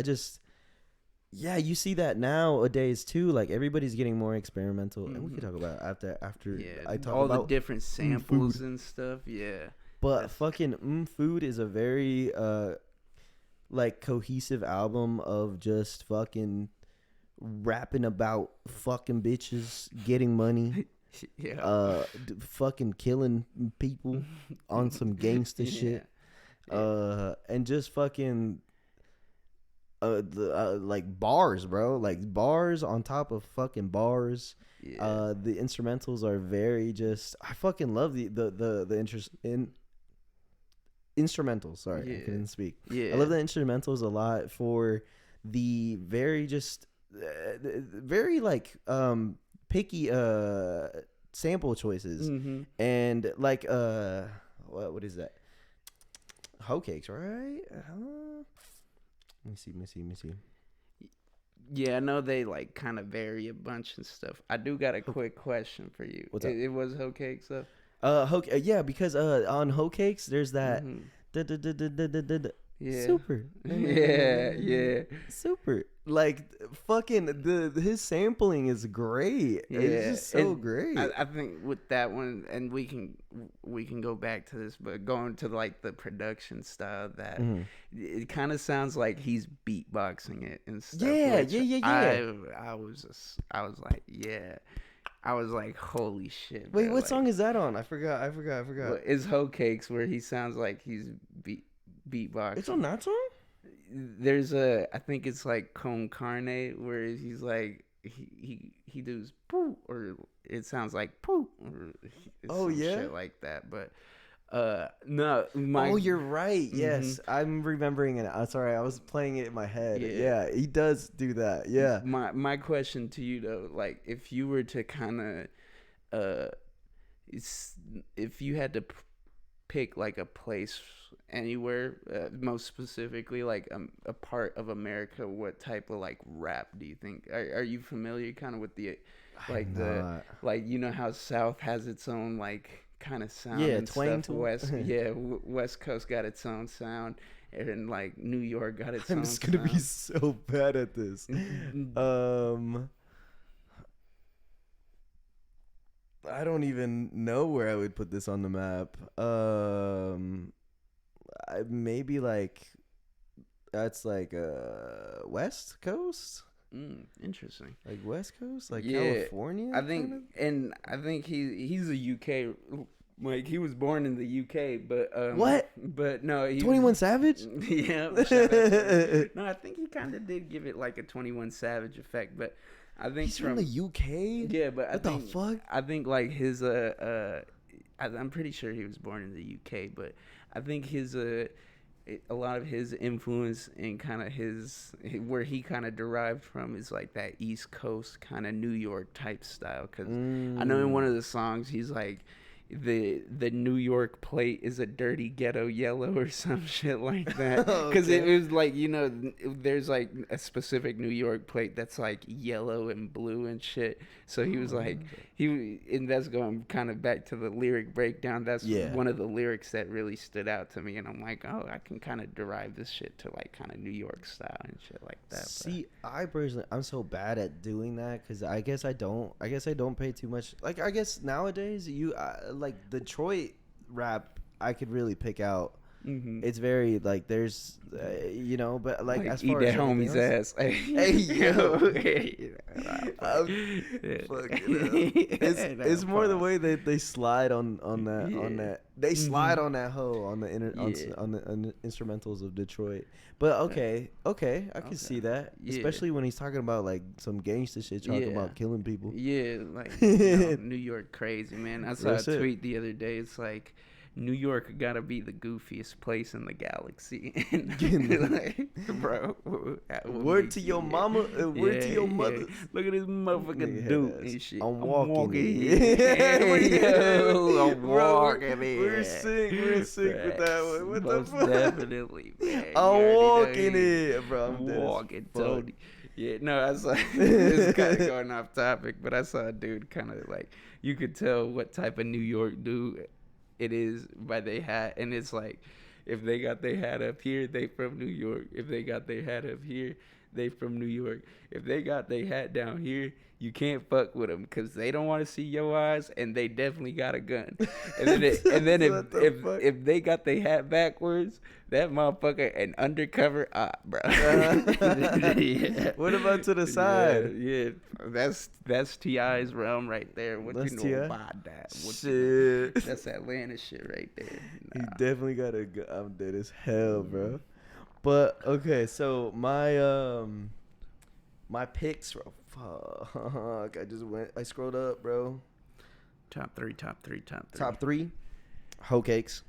you see that nowadays too. Like everybody's getting more experimental, and we could talk about after I talk all about the different samples and stuff. Yeah, but fucking Food is a very like cohesive album of just fucking rapping about fucking bitches getting money, fucking killing people on some gangster shit, and just fucking like bars, bro, like bars on top of fucking bars. The instrumentals are very just. I fucking love the interest in. Instrumentals, sorry, I couldn't speak. I love the instrumentals a lot for the very just very like picky sample choices and like what is that? Hoe Cakes, right? Let me see. Yeah, I know they like kind of vary a bunch and stuff. I do got a quick question for you. What's up? It was Hoe Cakes though. Yeah, because on Hoe Cakes there's that super. Yeah. Super. Like fucking his sampling is great. Yeah. It's just so great. I think with that one, and we can go back to this, but going to like the production style, that it kind of sounds like he's beatboxing it and stuff. Yeah. I was like, holy shit. Wait, bro. what like, song is that on? I forgot. It's Hoe Cakes, where he sounds like he's beatboxing. It's on that song? There's I think it's like Con Carne, where he's like, he does poo, or it sounds like poo, or shit like that. But no, you're right. Yes, I'm remembering it. Sorry, I was playing it in my head. Yeah, he does do that. Yeah. My question to you though, like if you were to kind of if you had to pick like a place anywhere, most specifically like a part of America, what type of like rap do you think? Are you familiar kind of with the like the like, you know how South has its own like kind of sound, and twang stuff. West Coast got its own sound, and like New York got its own sound. I'm just gonna be so bad at this. I don't even know where I would put this on the map. Maybe like that's like West Coast. Interesting. Like West Coast, like California. I think, and I think he's a UK. Like he was born in the UK, but what? But no, 21 Savage. Yeah. No, I think he kind of did give it like a 21 Savage effect, but I think he's from the UK. Yeah, but what the fuck? I think like his I'm pretty sure he was born in the UK, but I think his a lot of his influence and kind of where he kind of derived from is like that East Coast kind of New York type style. Because I know in one of the songs he's like, the New York plate is a dirty ghetto yellow or some shit like that. Because it was like, you know, there's like a specific New York plate that's like yellow and blue and shit. So he was like, and that's going kind of back to the lyric breakdown. That's one of the lyrics that really stood out to me. And I'm like, oh, I can kind of derive this shit to like kind of New York style and shit like that. See, I personally, I'm so bad at doing that because I guess I don't pay too much. Like, I guess nowadays like Detroit rap, I could really pick out It's very like there's you know, but like as eat far that as homie's ass. hey yo, fuck it up. It's more the way that they slide on that they slide on that hoe on the on the instrumentals of Detroit. But okay, I can see that, especially when he's talking about like some gangster shit, talking about killing people. Yeah, like New York crazy, man. I saw a tweet the other day. It's like, New York gotta be the goofiest place in the galaxy. Like, bro, word to your mama, word to your mother. Look at this motherfucking dude and shit. I'm walking here. I'm walking here. We're sick with that one. What the fuck? Definitely, man. I'm walking it, bro. I'm walking, Tony. Yeah, no, I saw. It's kind of going off topic, but I saw a dude kind of like, you could tell what type of New York dude it is by their hat, and it's like, if they got their hat up here, they from New York. If they got their hat up here, they from New York. If they got their hat down here, you can't fuck with them because they don't want to see your eyes, and they definitely got a gun. And then, if they got their hat backwards, that motherfucker an undercover op, bro. Yeah. What about to the side? Yeah, that's T.I.'s realm right there. What that's you know T.I.? about that? Shit. That's Atlanta shit right there. He definitely got a gun. I'm dead as hell, bro. But okay, so my picks, bro. Fuck, I scrolled up, bro. Top three. Top three, hoe cakes,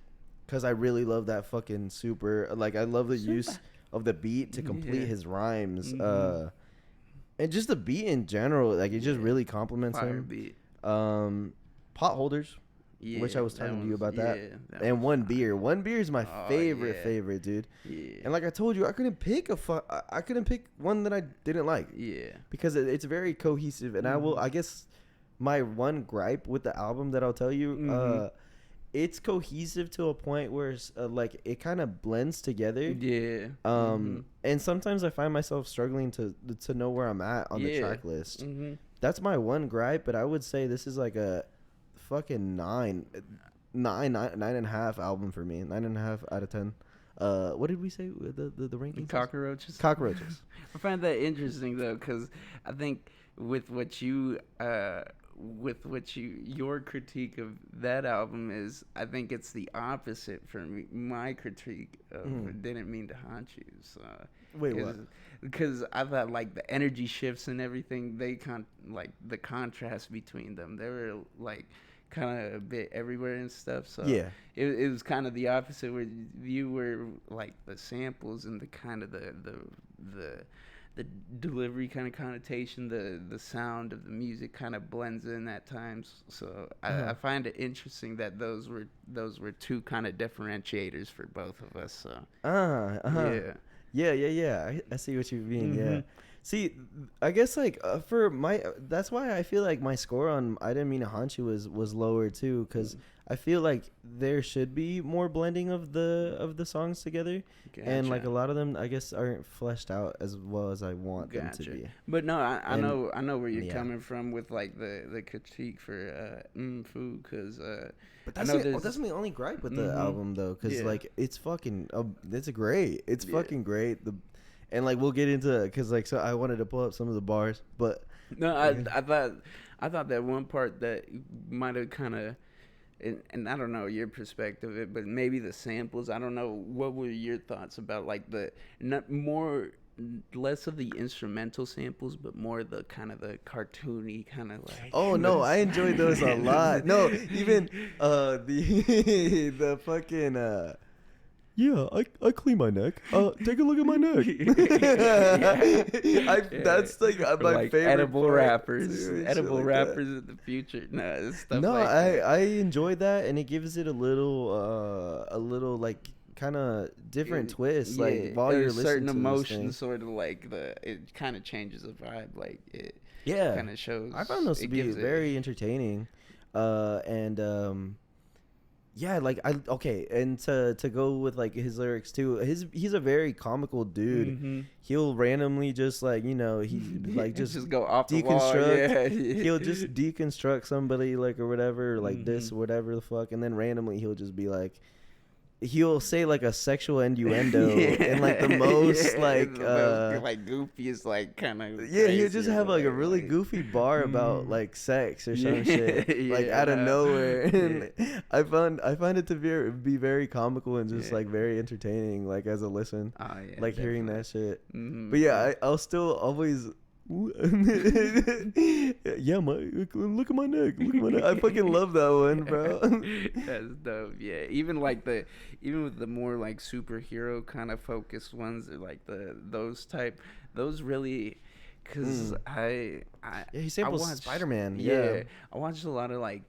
because I really love that fucking super. Like, I love the use of the beat to complete his rhymes. And just the beat in general, like, it just really compliments him. Beat. Potholders. Yeah, which I was talking to you about that. that and one beer. One beer is my favorite, dude. Yeah. And like I told you, I couldn't pick one that I didn't like. Yeah. Because it's very cohesive, and I guess my one gripe with the album that I'll tell you, it's cohesive to a point where like it kind of blends together. Yeah. And sometimes I find myself struggling to know where I'm at on the track list. That's my one gripe, but I would say this is like a fucking 9.5 album for me. 9.5 out of 10. What did we say the rankings? Cockroaches. I find that interesting though, because I think with what you your critique of that album is, I think it's the opposite for me. My critique of Didn't Mean to Haunt You. So, wait, what? Because I thought like the energy shifts and everything, like the contrast between them, they were like kind of a bit everywhere and stuff. So yeah, it was kind of the opposite, where you were like the samples and the kind of the delivery kind of connotation, the sound of the music kind of blends in at times. So I find it interesting that those were two kind of differentiators for both of us. So yeah. I see what you mean. Yeah. See, I guess like that's why I feel like my score on I Didn't Mean to Haunt You was lower too, because I feel like there should be more blending of the songs together. Gotcha. And like a lot of them I guess aren't fleshed out as well as I want them to be. But no, I know where you're coming from with like the critique for food, because but that's my only gripe with the album though, because like it's fucking it's great. It's fucking great. And like we'll get into it, because like, so I wanted to pull up some of the bars, but no, I thought that one part that might have kind of, and I don't know your perspective of it, but maybe the samples. I don't know, what were your thoughts about like less of the instrumental samples, but more the kind of the cartoony kind of like. Oh no, I enjoyed those a lot. No, even the fucking. Yeah, I clean my neck. Take a look at my neck. That's like my favorite. Edible rappers in the future. No, stuff like that. I enjoy that, and it gives it a little like kind of different twist. Like while you're listening certain to emotions, sort of like it kind of changes the vibe. Like it kind of shows. I found those to be very entertaining, and. Yeah, like and to go with like his lyrics too. He's a very comical dude. He'll randomly just like, he like just go off the deconstruct. wall. Yeah. He'll just deconstruct somebody like or whatever, like this or whatever the fuck, and then randomly he'll just be like, he'll say like a sexual innuendo in like the most like goofiest like kind of he'll just have like a really goofy bar about like sex or some shit like out of nowhere. And I find it to be very comical and just like very entertaining like as a listen. Like definitely. Hearing that shit. But yeah, I'll still always yeah, look at my neck. I fucking love that one, bro. That's dope. Yeah, even with the more like superhero kind of focused ones, like those really, because he samples Spider-Man. Yeah, I watched a lot of like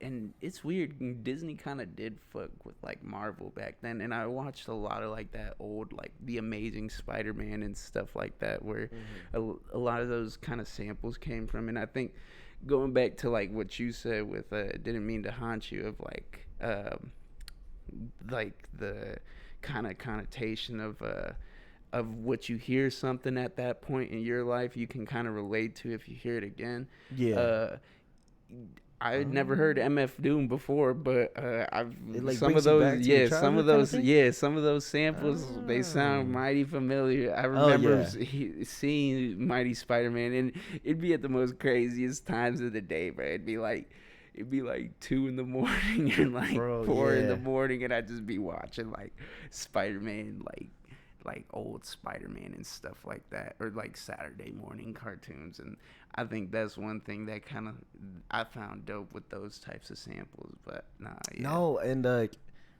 and it's weird. Disney kind of did fuck with like Marvel back then, and I watched a lot of like that old like The Amazing Spider-Man and stuff like that, where a lot of those kind of samples came from. And I think going back to like what you said with Didn't Mean to Haunt You, of like the kind of connotation of what you hear something at that point in your life, you can kind of relate to if you hear it again. I had never heard MF Doom before, but some of those samples they sound mighty familiar. I remember seeing Mighty Spider-Man, and it'd be at the most craziest times of the day, bro. It'd be like 2 in the morning and like 4 in the morning, and I'd just be watching like Spider-Man, like old Spider-Man and stuff like that, or like Saturday morning cartoons. And I think that's one thing that kind of I found dope with those types of samples. But no, and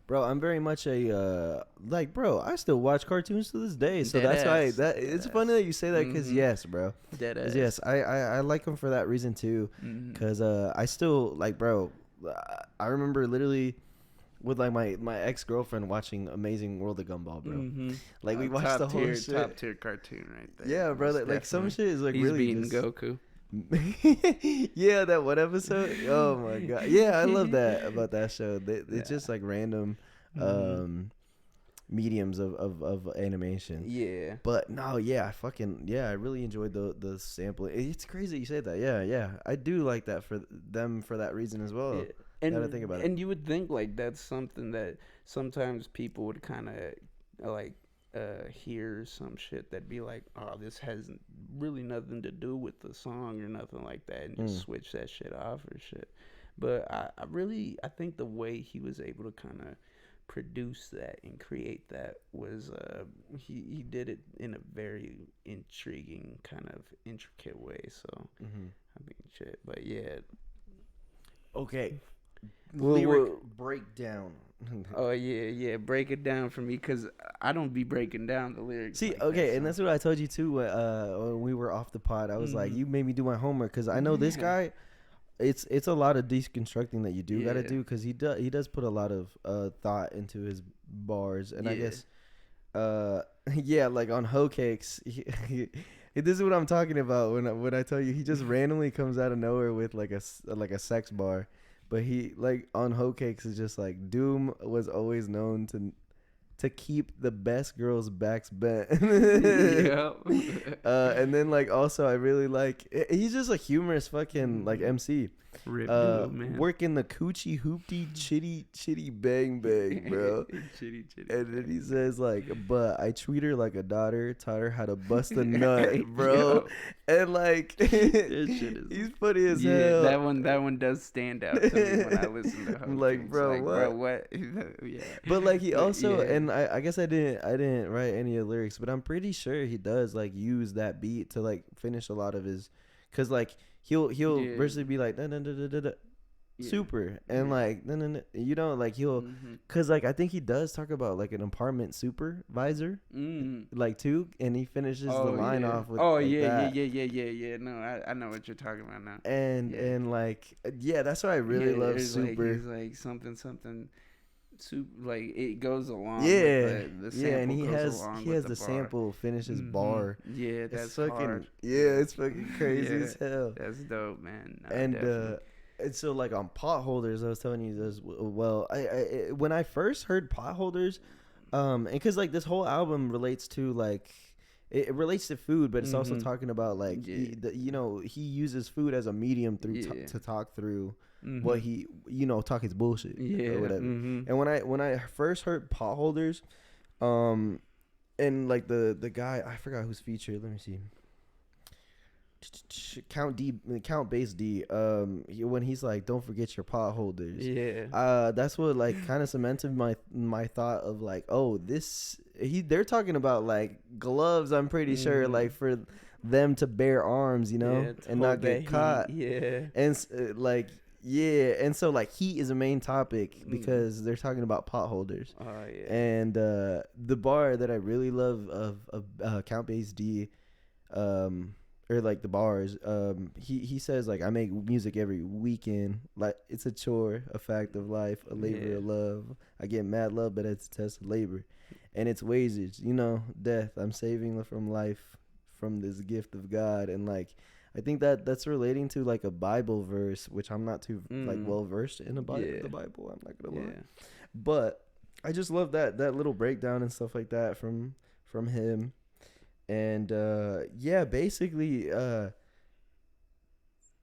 bro, I'm very much a bro, I still watch cartoons to this day, so that's why it's funny that you say that, because yes, bro, yes, I like them for that reason too, because I still like, bro, I remember literally with like my ex-girlfriend watching Amazing World of Gumball, bro. Like we watched the whole shit. Top tier cartoon right there. Yeah, bro. Like some shit is like he's really beating Goku. Yeah, that one episode. Oh my god. Yeah, I love that about that show. It's just like random mediums of animation. Yeah. But no, yeah, I really enjoyed the sampling. It's crazy you said that. Yeah. I do like that for them for that reason as well. Yeah. And I think about it. And you would think like that's something that sometimes people would kind of like hear some shit that'd be like, oh, this has really nothing to do with the song or nothing like that, and just switch that shit off or shit. But I think the way he was able to kind of produce that and create that was he did it in a very intriguing kind of intricate way. So I mean, shit. But yeah. Okay. Lyric breakdown. Oh yeah, break it down for me, because I don't be breaking down the lyrics. See, like okay, that, and that's what I told you too when we were off the pod. I was like, you made me do my homework, because I know this guy. It's a lot of deconstructing that you do gotta do, because he does put a lot of thought into his bars, and I guess like on Hoe Cakes. This is what I'm talking about when I tell you he just randomly comes out of nowhere with like a sex bar. But he, like, on Hoe Cakes is just like, Doom was always known to keep the best girls' backs bent. And then, like, also I really like, he's just a humorous fucking, like, MC. Man. Working the coochie hoopty chitty bang bang, bro. chitty. And then he says like, but I treat her like a daughter, taught her how to bust a nut, bro. And like, he's funny as hell. That one does stand out to me when I listen to him. Like, bro, what? Yeah. But like he also, and I guess I didn't write any of the lyrics, but I'm pretty sure he does like use that beat to like finish a lot of his, cause like. He'll versus be like super and like you know, like he'll cause like I think he does talk about like an apartment supervisor like too, and he finishes the line off with yeah. No, I know what you're talking about now. And like that's why I really love super. He's like something super, like it goes along. With the and he has the sample finish his bar. Yeah, that's fucking hard. Yeah, it's fucking crazy as hell. That's dope, man. No, and so like on Potholders, I was telling you this. Well, I when I first heard Potholders, and because like this whole album relates to like. It relates to food, but it's also talking about like he uses food as a medium to talk through what he, talk his bullshit or whatever. Mm-hmm. And when I first heard Potholders, and like the guy, I forgot who's featured. Let me see. Count Bass D. When he's like, "Don't forget your potholders." Yeah. That's what like kind of cemented my thought of like, oh, they're talking about like gloves. I'm pretty sure like for them to bear arms, and not get caught. And like. Yeah, and so like heat is a main topic because they're talking about potholders. Oh yeah. And the bar that I really love of Count Bass D, or like the bars, he says like, I make music every weekend, like it's a chore, a fact of life, a labor of love. I get mad love, but it's a test of labor, and it's wages, death. I'm saving from life, from this gift of God, and like. I think that's relating to like a Bible verse, which I'm not too like well versed in the Bible. I'm not gonna lie, but I just love that little breakdown and stuff like that from him, and basically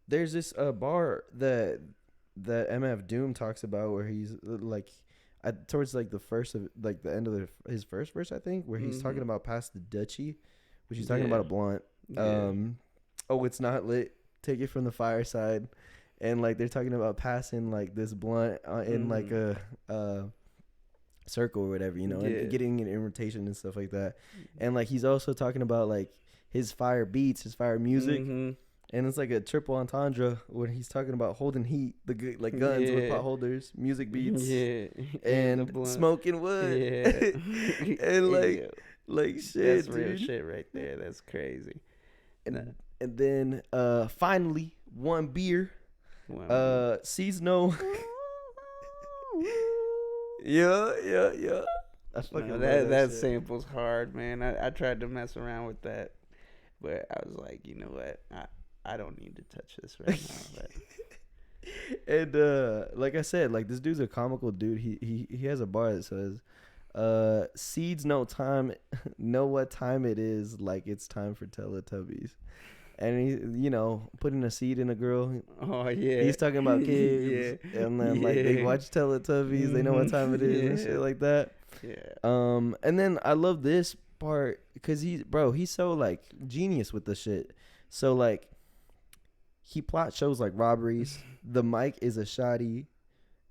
there's this bar that MF Doom talks about where he's like towards like the first of like the end of his first verse, I think, where he's talking about past the Dutchie, which he's talking about a blunt. Oh, it's not lit. Take it from the fireside, and like they're talking about passing like this blunt in like a circle or whatever, and getting an invitation and stuff like that. And like he's also talking about like his fire beats, his fire music, and it's like a triple entendre when he's talking about holding heat, the like guns with potholders, music beats, and smoking wood, and like shit, that's real shit right there. That's crazy. And then finally one beer. Seeds no. yeah. I fucking that sample's hard, man. I tried to mess around with that, but I was like, you know what? I don't need to touch this right now. But. And like I said, like this dude's a comical dude. He has a bar that says, "Seeds know what time it is. Like it's time for Teletubbies." And he, putting a seed in a girl. Oh yeah. He's talking about kids, and then like they watch Teletubbies. They know what time it is and shit like that. Yeah. And then I love this part because he's so like genius with the shit. So like, he plot shows like robberies. The mic is a shoddy,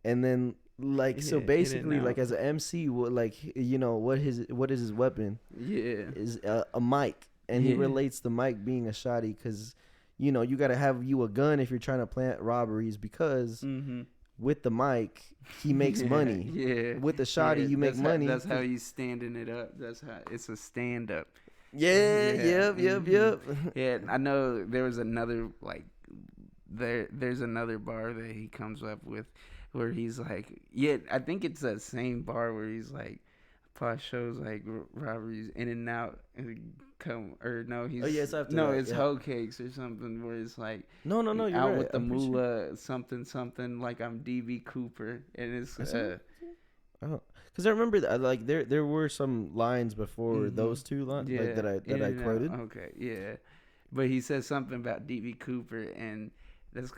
and then like so basically like as an MC, what is his weapon? Yeah. Is a mic. And he relates the mic being a shoddy because, you got to have a gun if you're trying to plant robberies because with the mic, he makes money. Yeah. With the shoddy, you make money. That's how he's standing it up. That's how it's a stand up. Yeah. Yep. Yeah, I know there was another, like, there's another bar that he comes up with where he's like, I think it's that same bar where he's like, plot shows like robberies in and out and it's hoe cakes or something where it's like no you're out right. with the moolah something like I'm DB Cooper and it's because I remember that like there were some lines before those two lines like, that I quoted. Okay, but he says something about DB Cooper and it's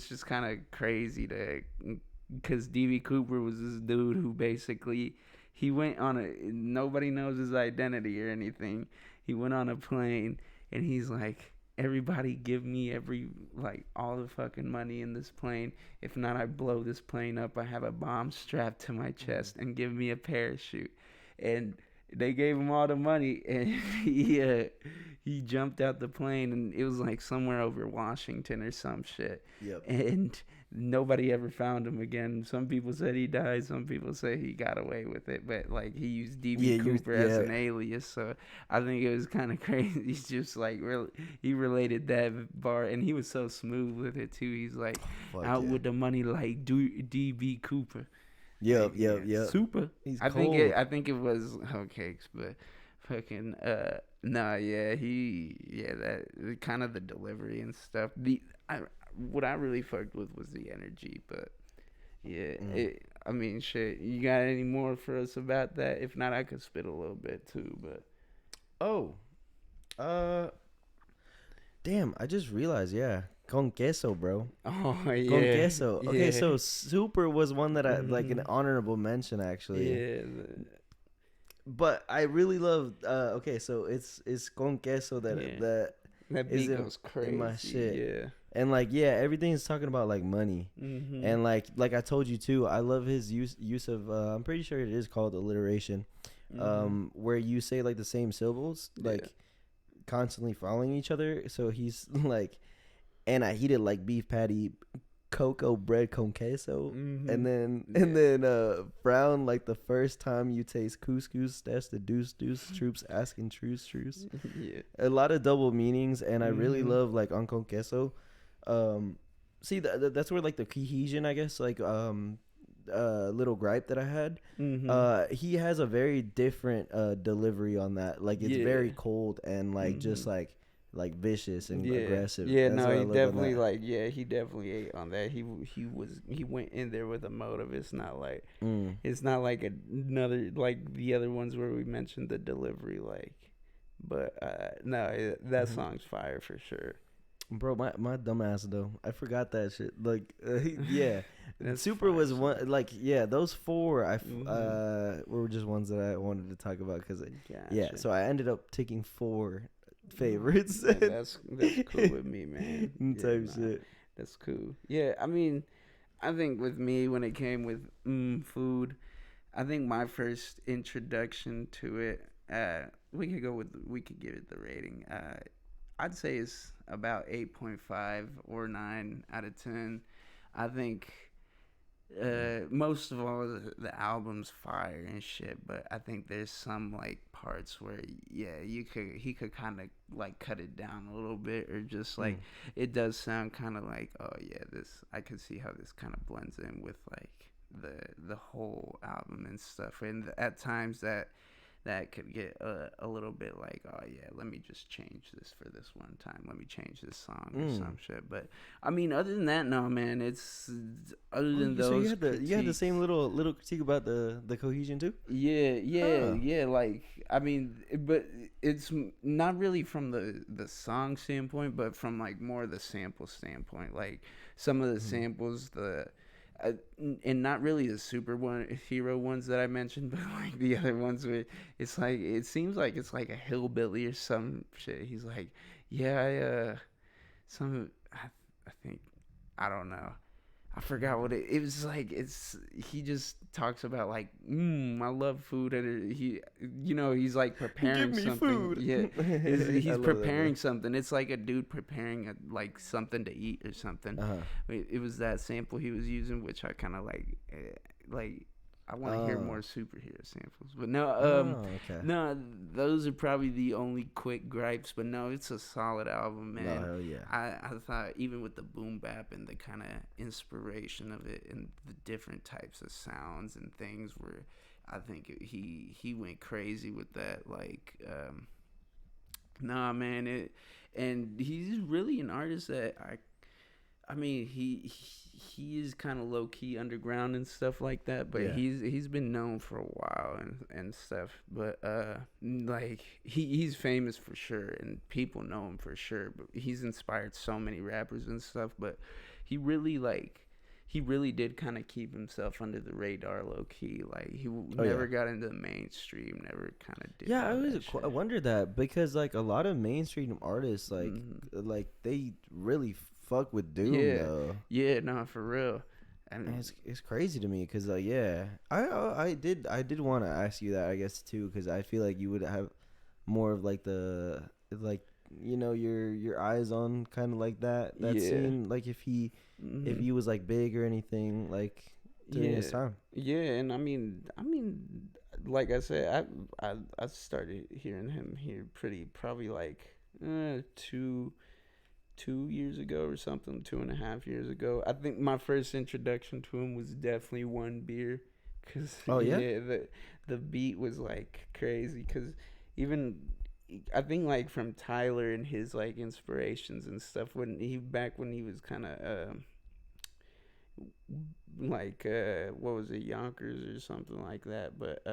just kind of crazy because DB Cooper was this dude who basically he went on nobody knows his identity or anything. He went on a plane and he's like, everybody give me all the fucking money in this plane. If not, I blow this plane up. I have a bomb strapped to my chest and give me a parachute. And they gave him all the money and he jumped out the plane and it was like somewhere over Washington or some shit. Yep. And nobody ever found him again. Some people said he died. Some people say he got away with it. But like he used DB Cooper as an alias. So I think it was kind of crazy. He's just like he related that bar and he was so smooth with it too. He's like with the money like DB Cooper. Yep. Super. He's I cold. think it was hoe cakes, but fucking that kind of the delivery and stuff. What I really fucked with was the energy, but shit. You got any more for us about that? If not, I could spit a little bit too, but Damn, I just realized, yeah. Con queso, bro. Oh Con yeah, queso. Okay, yeah. so Super was one that I like an Mhm. honorable mention actually. Yeah, But I really love okay, so it's con queso yeah. that That is beat goes in my crazy. shit. Yeah. And like yeah, everything's talking about like money. Mhm. And like I told you too, I love his use of I'm pretty sure it is called alliteration. Mhm. Where you say like the same syllables, Yeah. like constantly following each other. So he's like, and I heated like beef patty, cocoa bread con queso, Mhm. and then Yeah. frown like the first time you taste couscous. That's the deuce troops asking truce. Yeah. A lot of double meanings, and I really Mhm. love like on con queso. Um, see that's where like the cohesion, I guess, like little gripe that I had. Mhm. He has a very different delivery on that. Like it's very Yeah. cold and like just Mhm. like vicious and Yeah. aggressive. Yeah, That's no, what I he love on definitely that. like yeah, he definitely ate on that. He went in there with a motive. Mm. It's not like another like the other ones where we mentioned the delivery like but no, that Hmm. song's fire for sure. Bro, my dumbass though. I forgot that shit. Like, yeah, That's Super fire was song. one. Like, yeah, those four Mhm. were just ones that I wanted to talk about because, yeah. Gotcha. So I ended up taking four favorites Yeah, that's cool with me, man. and Yeah, type nah. shit. That's cool. Yeah, I mean, I think with me when it came with food, I think my first introduction to it, we could give it the rating. I'd say it's about 8.5 or 9 out of 10. I think most of all the album's fire and shit, but I think there's some like parts where yeah, he could kind of like cut it down a little bit or just Mm. like it does sound kind of like oh yeah, this I could see how this kind of blends in with like the whole album and stuff, and at times that could get a little bit like, oh yeah, let me just change this for this one time. Let me change this song or some shit. But I mean, other than that, no man. It's other Oh, than so those you had the critiques. same little critique about the cohesion too? Yeah, Huh. yeah. Like I mean, but it's not really from the song standpoint, but from like more the sample standpoint. Like some of the Mm. samples, uh, and not really the super one hero ones that I mentioned, but like the other ones where it's like it seems like it's like a hillbilly or some shit. He's like, yeah, some I think I don't know. I forgot what it was like. It's he just talks about like, I love food, and he's like Give preparing me something. food. Yeah, I he's love that, bro. preparing something. It's like a dude preparing like something to eat or something. Uh huh. It was that sample he was using, which I kind of like. I want to hear more superhero samples, but no, Okay. no, those are probably the only quick gripes. But no, it's a solid album, No, man. hell yeah. I thought even with the boom bap and the kind of inspiration of it and the different types of sounds and things where I think he went crazy with that. Like, nah, man, and he's really an artist that I mean, he is kind of low key underground and stuff like that, but Yeah. he's been known for a while and stuff. But like he's famous for sure, and people know him for sure. But he's inspired so many rappers and stuff. But he really he really did kind of keep himself under the radar, low key. Like he Oh yeah. never got into the mainstream, never kind of did Yeah, I all always that I shit. wonder that because like a lot of mainstream artists Hmm. like they really fuck with Doom Yeah, though. yeah, no, for real. And And it's crazy to me because yeah, I did want to ask you that I guess too because I feel like you would have more of like the like your eyes on kind of like that yeah. scene like if Hmm. he was like big or anything like during his Yeah, time. yeah, and like I said, I started hearing him here pretty probably like 2 years ago or something, 2.5 years ago. I think my first introduction to him was definitely One Beer, cause Oh yeah. yeah, the beat was like crazy, cause even I think like from Tyler and his like inspirations and stuff when he was kind of like what was it, Yonkers or something like that. But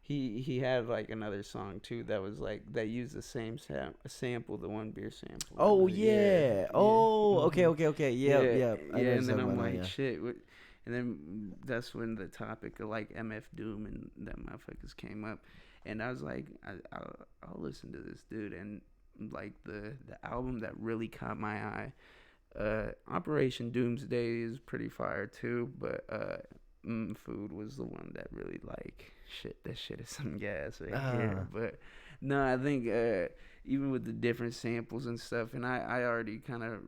he had like another song too that was like that used the same sample, the one beer sample. Oh yeah. Oh, okay, okay. Yeah, Yeah, yeah. I know yeah, what and you're then talking I'm about now, like, yeah. shit. And then that's when the topic of like MF Doom and them motherfuckers came up, and I was like, I'll listen to this dude, and like the album that really caught my eye, Operation Doomsday is pretty fire too, but Food was the one that really like shit. That shit is some gas right here, but no, I think even with the different samples and stuff, and I already kind of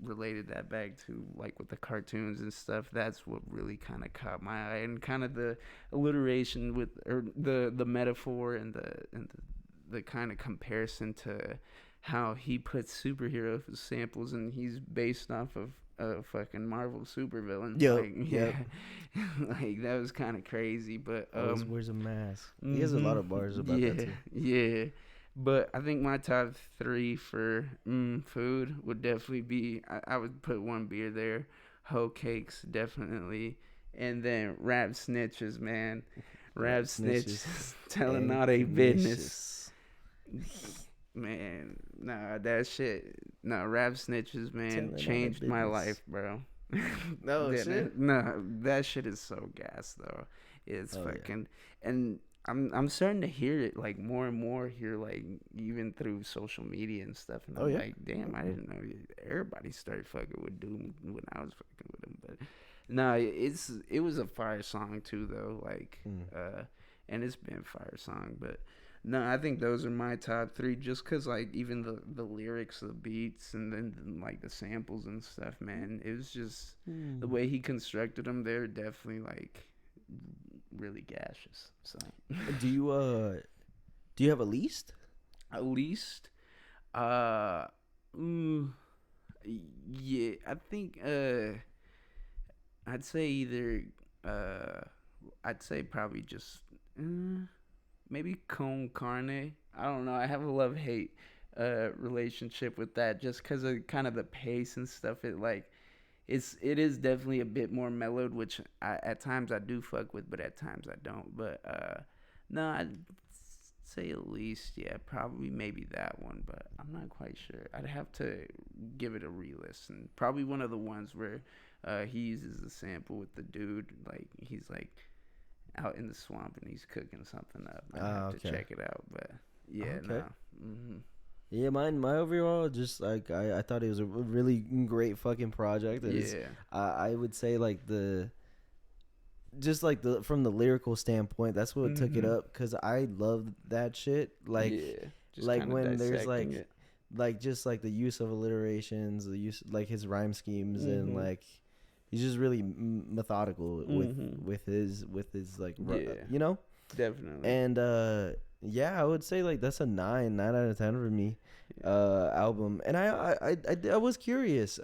related that back to like with the cartoons and stuff. That's what really kind of caught my eye, and kind of the alliteration with or the metaphor and the kind of comparison to how he puts superhero samples and he's based off of a fucking Marvel supervillain. Yep, Like, yeah, like that was kind of crazy. But always wears a mask. He has a lot of bars about that too. Yeah. But I think my top three for food would definitely be I would put one beer there, hoe cakes definitely, and then rap snitches, man. Rap snitches telling all they business. Man, nah, that shit. Nah, rap snitches, man, changed my life, bro. No shit. Nah, that shit is so gas though. It's fucking, and I'm starting to hear it like more and more here, like even through social media and stuff. And I'm like, damn, I didn't know everybody started fucking with Doom when I was fucking with him. But no, it was a fire song too though. Like, and it's been a fire song, but. No, I think those are my top three just because, like, even the lyrics, the beats, and then, like, the samples and stuff, man. It was just the way he constructed them, they're definitely, like, really gaseous. So, do you have a least? A least? Yeah, I think, I'd say either, I'd say probably just, maybe con carne. I don't know. I have a love hate relationship with that just because of kind of the pace and stuff. It is definitely a bit more mellowed, which at times I do fuck with, but at times I don't. But no, I'd say at least probably maybe that one, but I'm not quite sure. I'd have to give it a re-listen. Probably one of the ones where he uses the sample with the dude, like he's like out in the swamp and he's cooking something up. I have to check it out, but no. Yeah, my overall just like I thought it was a really great fucking project. I would say like from the lyrical standpoint, that's what took it up because I love that shit. Like when there's like just like the use of alliterations, the use like his rhyme schemes and like. He's just really methodical with his like you know, definitely. And I would say like that's a 9 out of 10 for me album. And I was curious.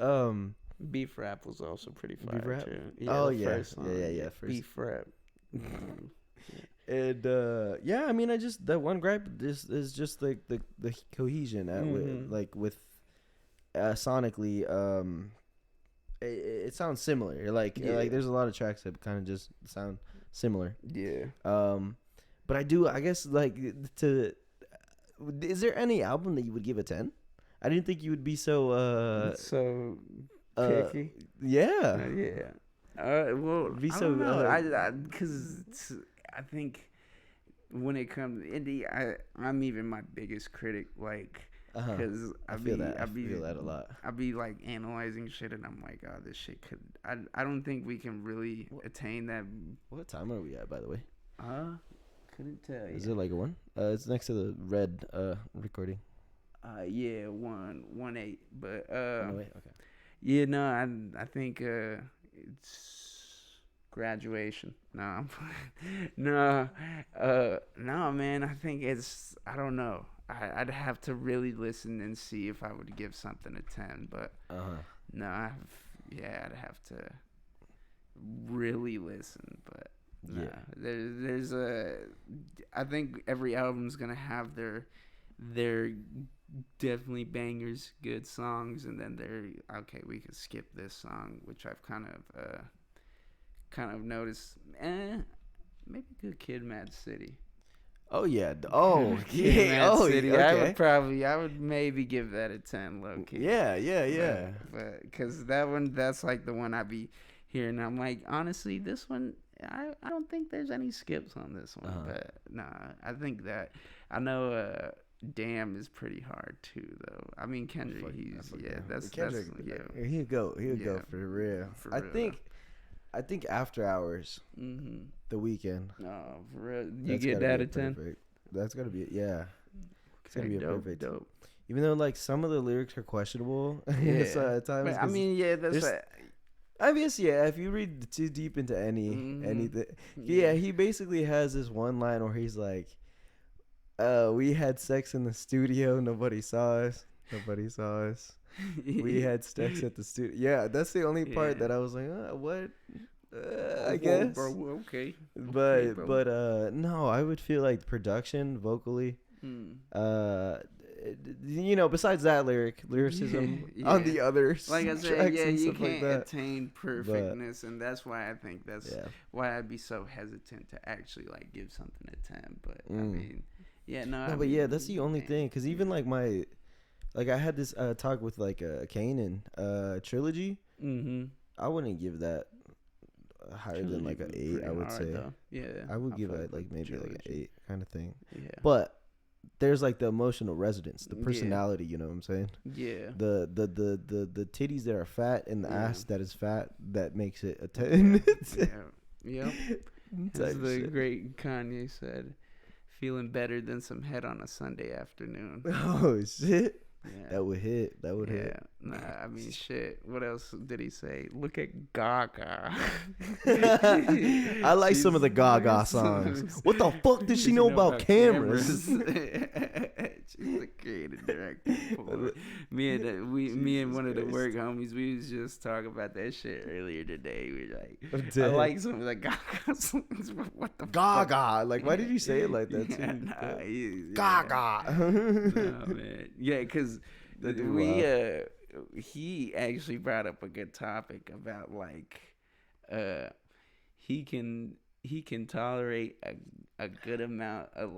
Beef Rap was also pretty fire Beef Rap? too. First Beef Rap. And I mean I just that one gripe is just like the cohesion with sonically it sounds similar. Like there's a lot of tracks that kind of just sound similar. Yeah. But I guess like is there any album that you would give a 10? I didn't think you would be so picky. Yeah. Well, be I so don't know. Because I think when it comes indie, I'm even my biggest critic. Like. Because I feel that a lot. I be like analyzing shit, and I'm like, oh, this shit could. I don't think we can really attain that. What time are we at, by the way? Couldn't tell you. Is it like a 1? It's next to the red recording. 1-8. But 1-8, okay. Yeah, no, I think it's graduation. No, I'm no, man. I think it's. I don't know. I'd have to really listen and see if I would give something a 10, but no, I'd have to really listen. But there's I think every album's gonna have their definitely bangers, good songs, and then okay, we could skip this song, which I've kind of noticed. Maybe Good Kid, Mad City. Oh yeah. Oh Kid, yeah. Mad Oh City. okay. I would maybe give that a 10, low key. Yeah. But because that's like the one I be hearing. I'm like, honestly, this one, I don't think there's any skips on this one. But nah, I think that I know. Damn is pretty hard too, though. I mean, Kendrick, Kendrick, he'll go for real. I think After Hours, The Weeknd. No, for real. You get that a 10? Perfect. That's gotta be it. Yeah, it's gonna be perfect. Dope. Even though like some of the lyrics are questionable, at times. But, I mean, yeah, that's. I guess if you read too deep into anything, he basically has this one line where he's like, we had sex in the studio. Nobody saw us. We had sex at the studio. Yeah, that's the only part that I was like, what? I guess. Bro, okay. But no, I would feel like production, vocally, besides that lyricism on the others. Like I said, you can't attain perfectness, and that's why I think that's why I'd be so hesitant to actually like give something a 10. But I mean. Yeah, that's the only thing. Cause even like I had this talk with like a Kanan trilogy. I wouldn't give that higher than like an 8. I would say. Though. Yeah, I would give it like maybe trilogy. Like an 8 kind of thing. Yeah, but there's like the emotional resonance, the personality. You know what I'm saying? Yeah. The titties that are fat and the ass that is fat that makes it a 10. Yep. As the great Kanye said. Feeling better than some head on a Sunday afternoon. Oh shit! Yeah. That would hit. Hit. Nah, I mean shit. What else did he say? Look at Gaga. I like some of the Gaga songs. What the fuck did she know about cameras? She's a creative director. Me and one of the work homies, we was just talking about that shit earlier today. We were like, I like some of the Gaga songs, but what the Gaga? Fuck? Like, why did you say it like that too? Gaga. No, man. Yeah, because he actually brought up a good topic about like he can tolerate a good amount of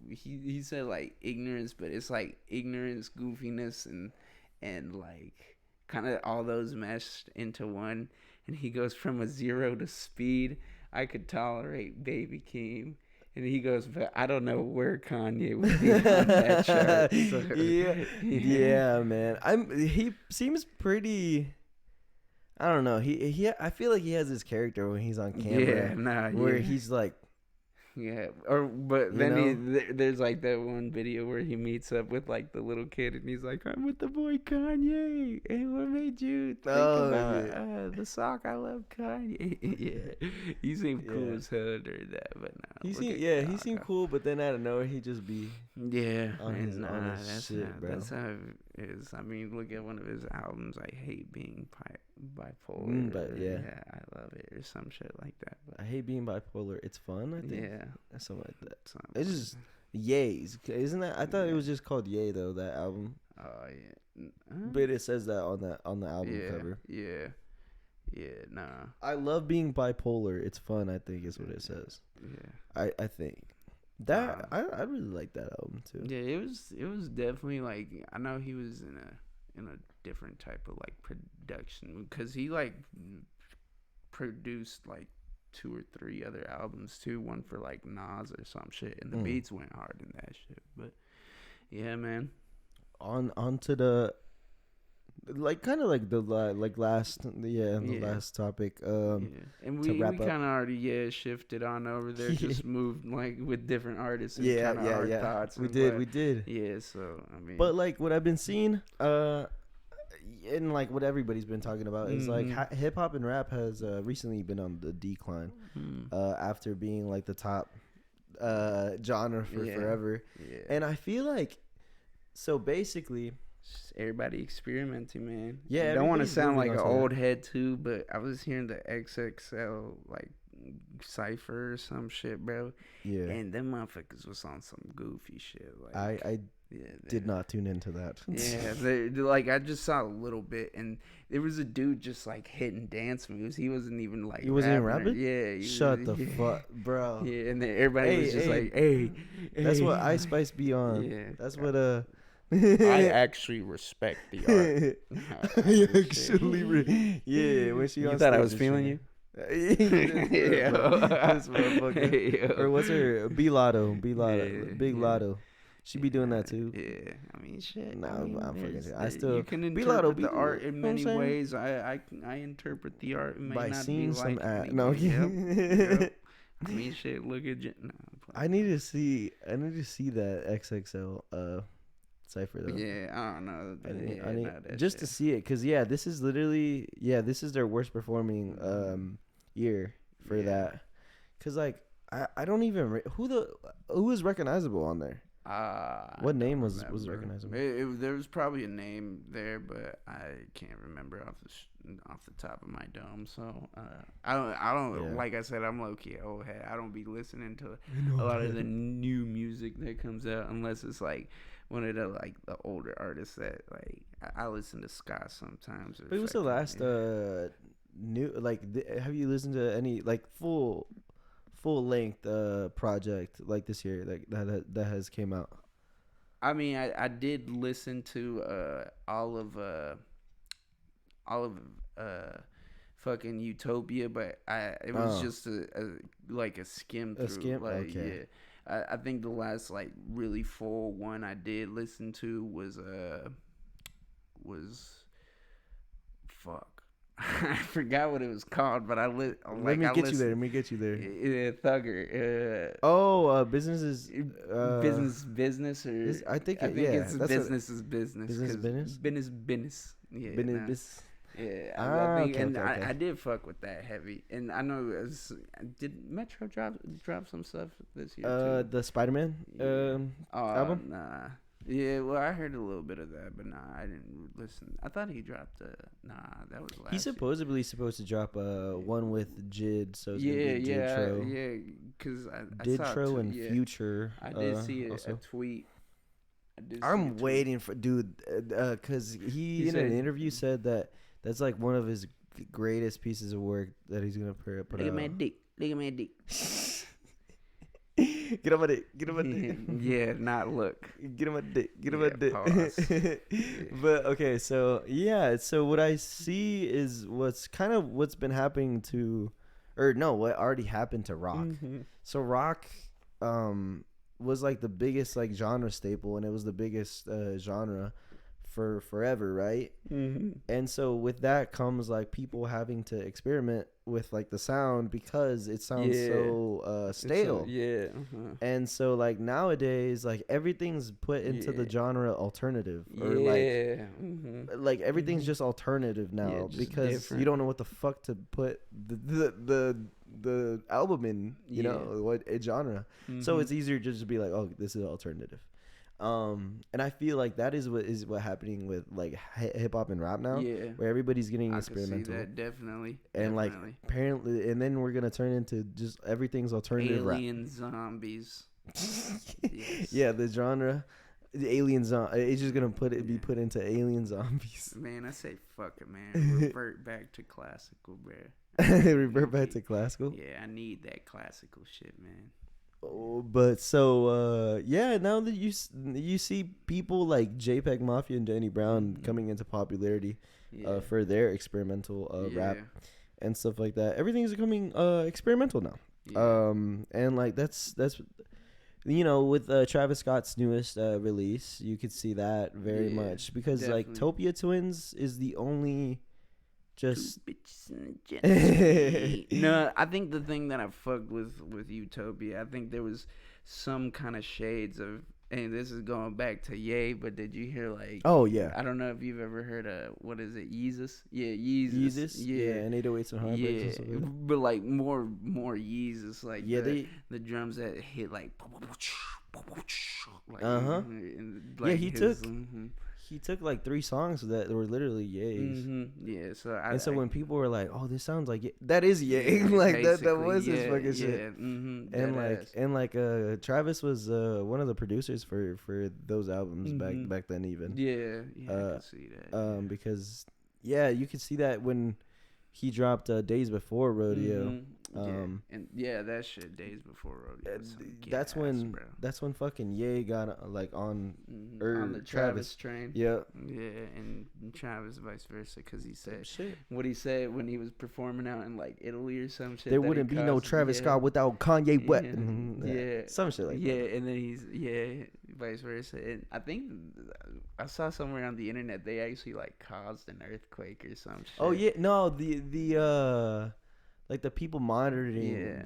he said like ignorance, but it's like ignorance, goofiness, and like kind of all those meshed into one. And he goes from a 0 to speed. I could tolerate Baby Keem. And he goes, but I don't know where Kanye would be on that chart. So, yeah, man. He seems pretty. I don't know. I feel like he has this character when he's on camera, where he's like. Yeah, but then there's like that one video where he meets up with like the little kid, and he's like, "I'm with the boy Kanye, and what made you think about the sock? I love Kanye." Yeah, he seemed cool as hell during that, but he seemed cool, but then out of nowhere he just be on his shit, bro. That's how it is. I mean, look at one of his albums. I hate being bipolar. But I love it or some shit like that. But I hate being bipolar. It's fun, I think. Yeah, something like that. It's just Ye's, isn't that? I thought it was just called Ye though. That album. Oh yeah. But it says that on the album cover. Yeah. Nah. I love being bipolar. It's fun. I think is what it says. Yeah. I think. That I really like that album too. Yeah, it was definitely like, I know he was in a different type of like production, because he like produced like 2 or 3 other albums too, one for like Nas or some shit, and the beats went hard in that shit. But yeah, man, on to the like kind of like the last last topic and we kind of already shifted on over there. Just moved like with different artists and our thoughts. We did so I mean, but like what I've been seeing and like what everybody's been talking about is like hip hop and rap has recently been on the decline after being like the top genre for forever. And I feel like, so basically everybody experimenting, man. Yeah, I don't want to sound like an old head too, but I was hearing the XXL like Cypher or some shit, bro. Yeah. And them motherfuckers was on some goofy shit. Like I did not tune into that. Yeah, like I just saw a little bit, and there was a dude just like hitting dance moves. He wasn't even like He wasn't even rapping? Yeah, Shut the fuck, bro. Yeah, and then everybody was just like, "Hey, that's what Ice Spice be on." Yeah, that's what I actually respect the art. Yeah, when she You on thought I stage was and feeling shit. you? Yeah, this motherfucker. Or what's her B Lotto, Big Lotto. She be doing that too. Yeah, I mean, shit. Nah, I mean, I'm fucking shit. I you still can B Lotto interpret the art in many saying? ways. I interpret the art. It may By not seeing be some like ad. any- No, Yep. I mean, shit. Look at I need to see that XXL cipher though. Yeah, I don't know. I need just to see it, cause this is literally this is their worst performing year for that, cause like I don't even who is recognizable on there. What name was recognizable? There was probably a name there, but I can't remember off the top of my dome. So I don't like I said, I'm low key old head. I don't be listening to a lot of the new music that comes out unless it's like one of the older artists that like I listen to ska sometimes. But what's the last new have you listened to any like full length project like this year that has came out? I mean, I did listen to all of fucking Utopia, but it was just a skim through. A skim? Like, okay. Yeah. I think the last like really full one I did listen to was fuck. I forgot what it was called, but Let me get you there. Yeah, Thugger. Business is business or I think it's business is business. Business. Yeah. Business. Yeah, I think, and okay. I did fuck with that heavy, and I know did Metro drop some stuff this year too? The Spider-Man album. Nah. Yeah, well, I heard a little bit of that, but nah, I didn't listen. I thought he dropped that was last. He's supposedly supposed to drop one with Jid, so it's gonna be Jidtro. Because I Jidtro saw and Future. I did see also. a tweet. I'm waiting for dude, because he in an interview said that's like one of his greatest pieces of work that he's gonna put out. Look at my dick. Get on my dick. Yeah, not look. Get on my dick. But okay, so what I see is what's been happening what already happened to rock. Mm-hmm. So rock was like the biggest like genre staple, and it was the biggest genre for forever, right? Mm-hmm. And so with that comes like people having to experiment with like the sound because it sounds so stale. And so like nowadays like everything's put into the genre alternative or like everything's just alternative now just because different. You don't know what the fuck to put the album in, you know, what genre. So it's easier just to be like, oh, this is alternative. And I feel like that is what happening with like hip hop and rap now, where everybody's getting experimental. I can see that, definitely. And like apparently, and then we're gonna turn into just everything's alternative alien rap. Zombies. Yes. Yeah, the genre, the alien it's just gonna be put into alien zombies. Man, I say fuck it, man. Revert back to classical, bro. Revert back to classical. Yeah, I need that classical shit, man. Oh, but so now that you see people like JPEG Mafia and Danny Brown coming into popularity for their experimental rap and stuff like that, everything's becoming experimental now. And like that's you know, with Travis Scott's newest release, you could see that very much because like Topia Twins is the only just no, I think the thing that I fucked with Utopia, I think there was some kind of shades of, and this is going back to Ye, but did you hear like? Oh yeah. I don't know if you've ever heard of what is it, Yeezus? Yeah, Yeezus. Yeah, and 808s and Heartbreaks and stuff like that. But like more Yeezus, like the drums that hit like. He he took like 3 songs that were literally yays. Yeah, So when people were like, "Oh, this sounds like that is yay," like that was his fucking shit. And Travis was one of the producers for those albums back then even. Yeah, I can see that. Because you could see that when he dropped Days Before Rodeo. That shit Days Before Rodeo. That's when fucking Ye got like on the Travis train. Yeah, and Travis vice versa, because he said what he said when he was performing out in like Italy or some shit. There wouldn't be no Travis Scott without Kanye West. Some shit like that. Yeah, and then he's vice versa. And I think I saw somewhere on the internet they actually like caused an earthquake or some shit. Oh yeah, no, the like the people monitoring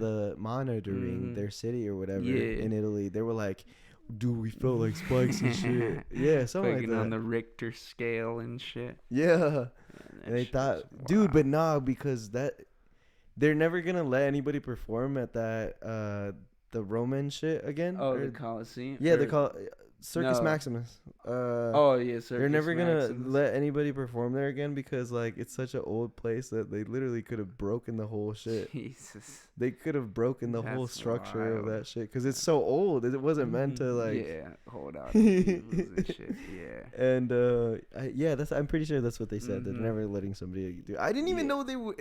their city or whatever in Italy, they were like, dude, we felt like spikes and shit. Yeah, something like that. On the Richter scale and shit. Yeah. And they thought, dude, but nah, because they're never gonna let anybody perform at that the Roman shit again. Oh, the Coliseum. Yeah, they call Circus Maximus. Circus. They're never gonna let anybody perform there again because like it's such an old place that they literally could have broken the whole shit. Jesus. They could have broken the whole structure of that shit because it's so old. It wasn't meant to like. Yeah, hold on. Shit. Yeah. And I'm pretty sure that's what they said. They're never letting somebody do. I didn't even know they would.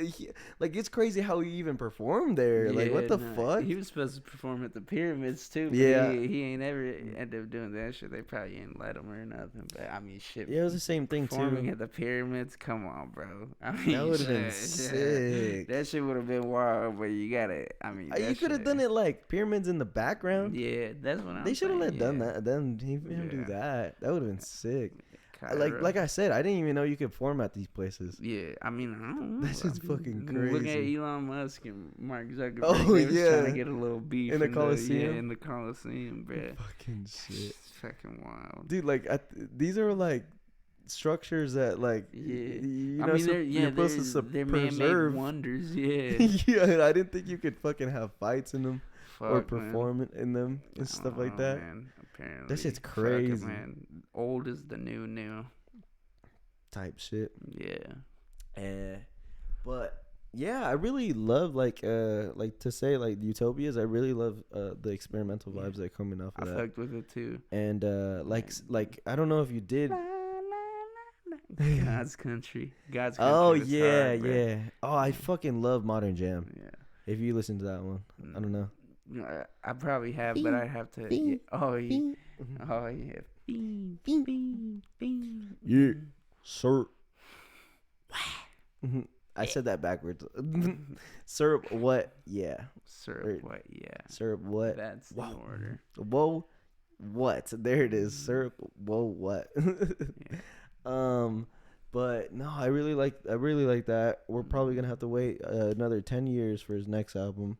Like it's crazy how he even performed there. Like what the fuck? He was supposed to perform at the pyramids too. But he ain't ever ended up doing that shit. They probably ain't let him or nothing. But I mean, shit. Yeah, it was the same thing too. Performing at the pyramids, come on, bro. I mean, that would have been sick. That shit would have been wild. But you gotta. I mean, you could have done it like pyramids in the background. Yeah, that's what they should have done that. Then him do that. That would have been sick. Like I said, I didn't even know you could perform at these places. Yeah, I mean, I don't know. That's just fucking crazy. Look at Elon Musk and Mark Zuckerberg. Oh, they was trying to get a little beef in the Coliseum. in the Coliseum, bro. Fucking shit. It's fucking wild, dude. Like these are like structures that like you're supposed to they're man-made wonders. Yeah. Yeah, I didn't think you could fucking have fights in them or perform in them and stuff like that. Man. Apparently, that shit's crazy. Man. Old is the new type shit. Yeah. But yeah, I really love like to say like Utopias. I really love the experimental vibes that are coming off of that. I fucked with it too. And like I don't know if you did. God's country. Oh yeah, hard, yeah. Oh, I fucking love Modern Jam. Yeah. If you listen to that one, I don't know. I probably have, but I have to. Yeah. Oh yeah. Oh yeah. Yeah, sir. I said that backwards. Syrup what? Yeah. Syrup what? Yeah. Syrup what? That's the order. Whoa, what? There it is. Syrup. Whoa, what? But no, I really like that. We're probably gonna have to wait another 10 years for his next album.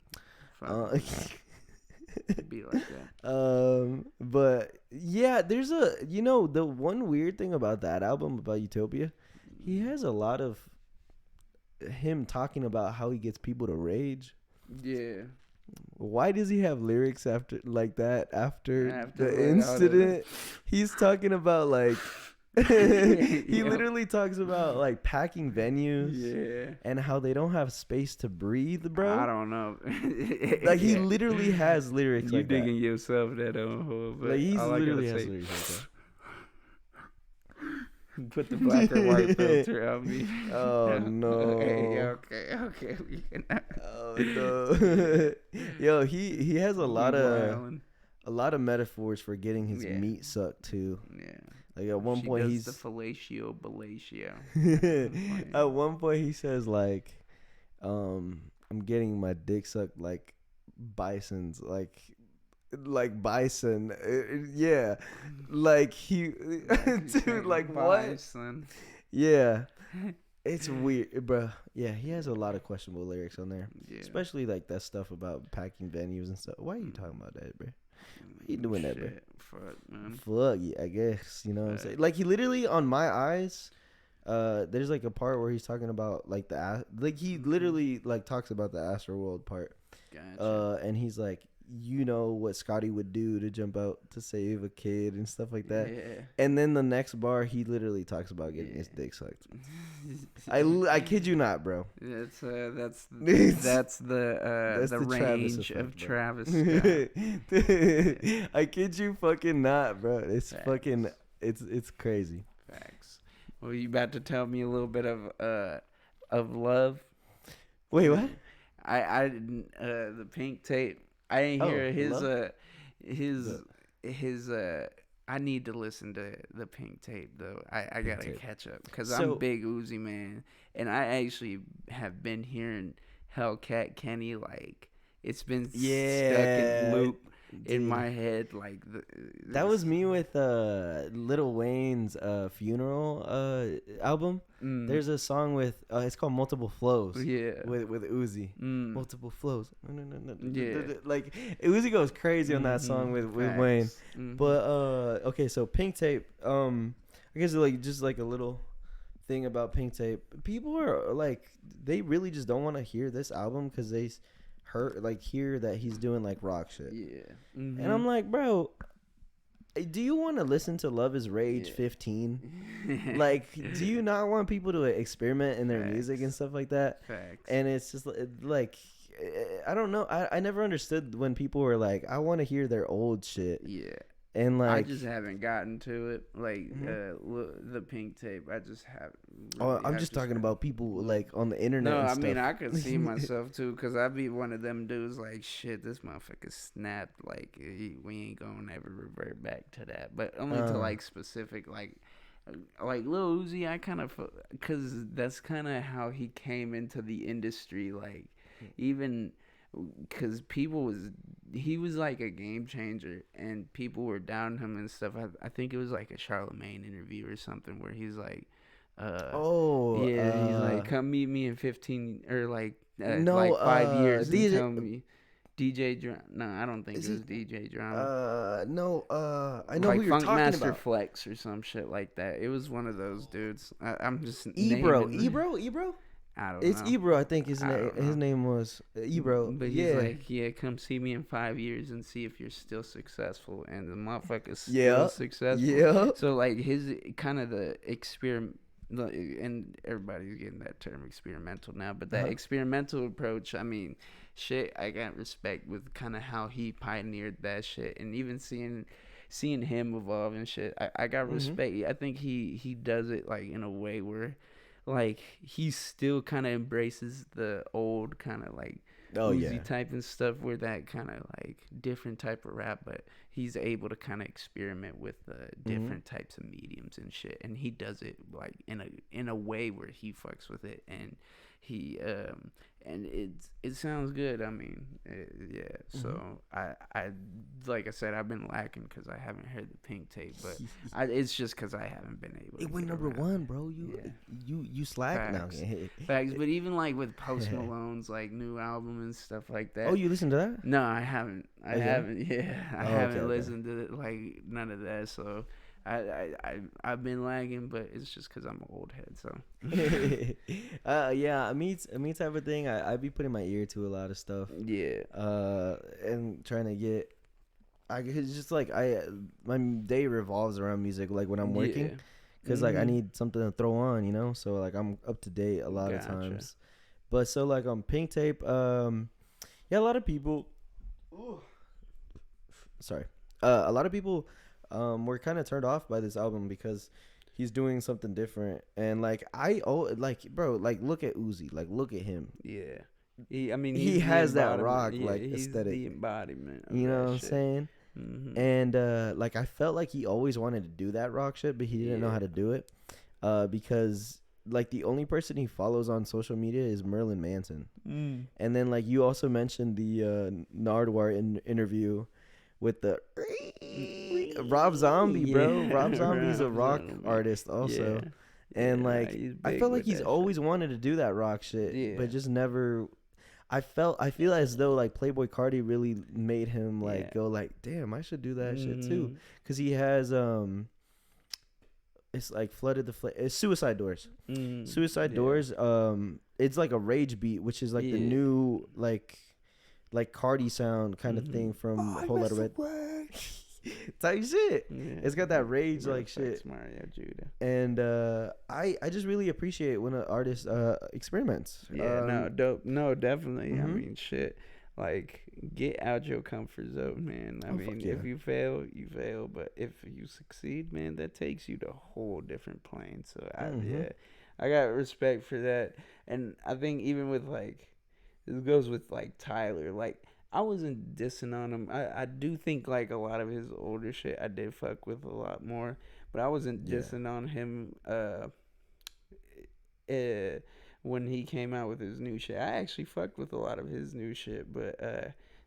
Be like that. But yeah, there's the one weird thing about that album about Utopia, he has a lot of him talking about how he gets people to rage. Yeah. Why does he have lyrics after the incident? He's talking about like he literally talks about like packing venues and how they don't have space to breathe, bro. I don't know. Like he literally has lyrics you like that. You digging yourself that hole, but like he's literally has lyrics like that. Put the black or white filter on me. Oh no. Okay. Oh no. Yo, he has a lot of metaphors for getting his meat sucked too. Yeah. Like at one point he's the fellatio. At one point he says like, I'm getting my dick sucked like bisons, like bison. Yeah, like he, dude, like bison. What? Yeah, it's weird, bro. Yeah, he has a lot of questionable lyrics on there, especially like that stuff about packing venues and stuff. Why are you talking about that, bro? Why you doing that, bro? Fuck, man. Fuck, yeah, I guess, you know what I'm saying? Like, he literally, on My Eyes, there's, like, a part where he's talking about, like, he literally, like, talks about the Astroworld part. Gotcha. And he's like, you know what Scotty would do to jump out to save a kid and stuff like that. Yeah. And then the next bar, he literally talks about getting his dick sucked. I kid you not, bro. That's the That's the Travis range effect, of bro. Travis Scott. I kid you fucking not, bro. It's Facts. fucking it's crazy. Facts. Well, you about to tell me a little bit of love? Wait, what? I didn't the Pink Tape. I didn't hear his I need to listen to the Pink Tape though. I gotta catch up because I'm a big Uzi man, and I actually have been hearing Hellcat Kenny like it's been stuck in loop in my head like that was me with Lil Wayne's funeral album. There's a song with it's called Multiple Flows. Yeah, with Uzi. Multiple flows. Yeah, like Uzi goes crazy on that song with Wayne. But okay, so Pink Tape. I guess like just like a little thing about Pink Tape. People are like they really just don't want to hear this album because they hear that he's doing like rock shit. Yeah. And I'm like, bro, do you want to listen to Love Is Rage 15? Like, do you not want people to experiment in their music and stuff like that? Facts. And it's just like, I don't know. I never understood when people were like, I want to hear their old shit. Yeah. And like, I just haven't gotten to it. Like the Pink Tape, I just haven't. Really, I'm just talking about people like on the internet. No, and I stuff. mean I could see myself too, cause I'd be one of them dudes like, shit, this motherfucker snapped. Like we ain't gonna ever revert back to that. But only to like specific like Lil Uzi. I kind of, cause that's kind of how he came into the industry. Like even. Because he was like a game changer, and people were down him and stuff. I think it was like a Charlemagne interview or something where he's like, he's like, come meet me in 15 or like 5 years and tell me. DJ Drama. No, I don't think it was DJ Drama. No, I know like who you're Funk talking Master about. Flex or some shit like that. It was one of those dudes. I'm just Ebro. I don't it's know. Ebro, I think his name was Ebro. But he's like, come see me in 5 years and see if you're still successful. And the motherfucker's still successful. Yeah. So like his kind of the experiment, and everybody's getting that term experimental now, but that experimental approach, I mean, shit, I got respect with kind of how he pioneered that shit, and even seeing him evolve and shit, I got respect. I think he does it like in a way where. Like he still kind of embraces the old kind of like Uzi type and stuff, where that kind of like different type of rap, but he's able to kind of experiment with different types of mediums and shit, and he does it like in a way where he fucks with it, and he and it sounds good. I mean, So I like I said, I've been lacking because I haven't heard the Pink Tape, but it's just because I haven't been able. It went number one, bro. You slack now. Facts, but even like with Post Malone's like new album and stuff like that. Oh, you listened to that? No, I haven't. I haven't. Yeah, I haven't listened to it, like none of that. So. I've been lagging, but it's just because I'm an old head. So, me type of thing. I be putting my ear to a lot of stuff. Yeah. And trying to get. It's just like my day revolves around music. Like when I'm working, because like I need something to throw on, you know. So like I'm up to date a lot of times. But so like on Pink Tape, a lot of people. Sorry, a lot of people. We're kind of turned off by this album because he's doing something different, and like bro, like look at Uzi, like look at him. Yeah, he has that rock like he's aesthetic, the embodiment. You know what I'm saying? And like I felt like he always wanted to do that rock shit, but he didn't know how to do it, because like the only person he follows on social media is Merlin Manson, and then like you also mentioned the Nardwar interview. With the Rob Zombie, bro. Rob Zombie's a rock artist also. And like I felt like he's always wanted to do that rock shit, but just never. I feel as though like Playboi Carti really made him like go like, damn, I should do that shit too, because he has it's like it's Suicide Doors. Suicide Doors. It's like a rage beat, which is like the new like Cardi sound kind of thing from Whole Lotta Red. Type shit. Yeah. It's got that rage like shit. Mario Judah. And I just really appreciate when an artist experiments. Yeah, dope. No, definitely. I mean, shit. Like, get out your comfort zone, man. I mean, if you fail, you fail. But if you succeed, man, that takes you to a whole different plane. So, I got respect for that. And I think even with, like, this goes with, like, Tyler. Like, I wasn't dissing on him. I do think, like, a lot of his older shit I did fuck with a lot more. But I wasn't dissing on him when he came out with his new shit. I actually fucked with a lot of his new shit. But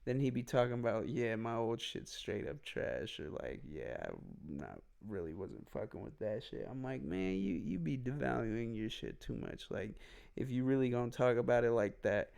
then he be talking about, my old shit's straight up trash. Or, like, I really wasn't fucking with that shit. I'm like, man, you be devaluing your shit too much. Like, if you really gonna talk about it like that...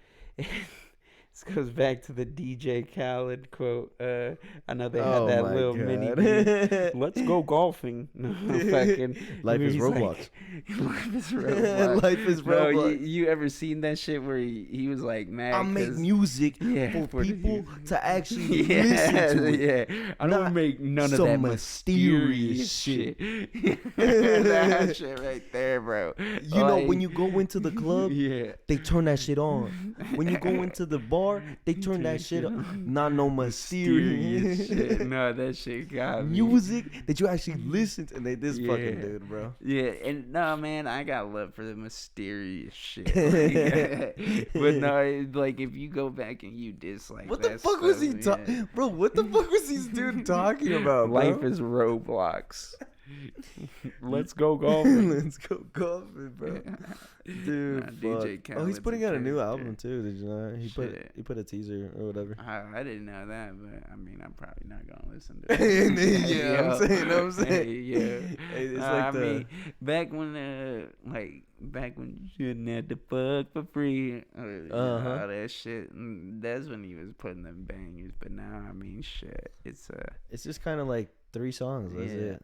This goes back to the DJ Khaled quote. I know they had that little mini beat. Let's go golfing. No, fucking Life is Roblox. Life is Roblox. Life is Roblox. No, you ever seen that shit where he was like mad? I make music for people to actually listen to it. I don't make none of that mysterious shit. That shit right there, bro. You know, when you go into the club, they turn that shit on. When you go into the bar, they turn that shit up. Not no mysterious shit. No, that shit got me. Music that you actually listen to. And they this fucking dude, bro. Yeah, and no, man, I got love for the mysterious shit. But no, like, if you go back and you dislike what the fuck was he talking? Bro, what the fuck was this dude talking about, bro? Life is Roblox. Let's go golfing. Let's go golfing, bro. Dude, DJ Khaled. Oh, he's putting out a new album too. Did you know? He put a teaser or whatever. I didn't know that, but I mean, I'm probably not gonna listen to it. I'm saying. It's like I mean, back when you didn't have to fuck for free, all that shit. That's when he was putting them bangers. But now, I mean, shit. It's just kind of like 3 songs. That's it.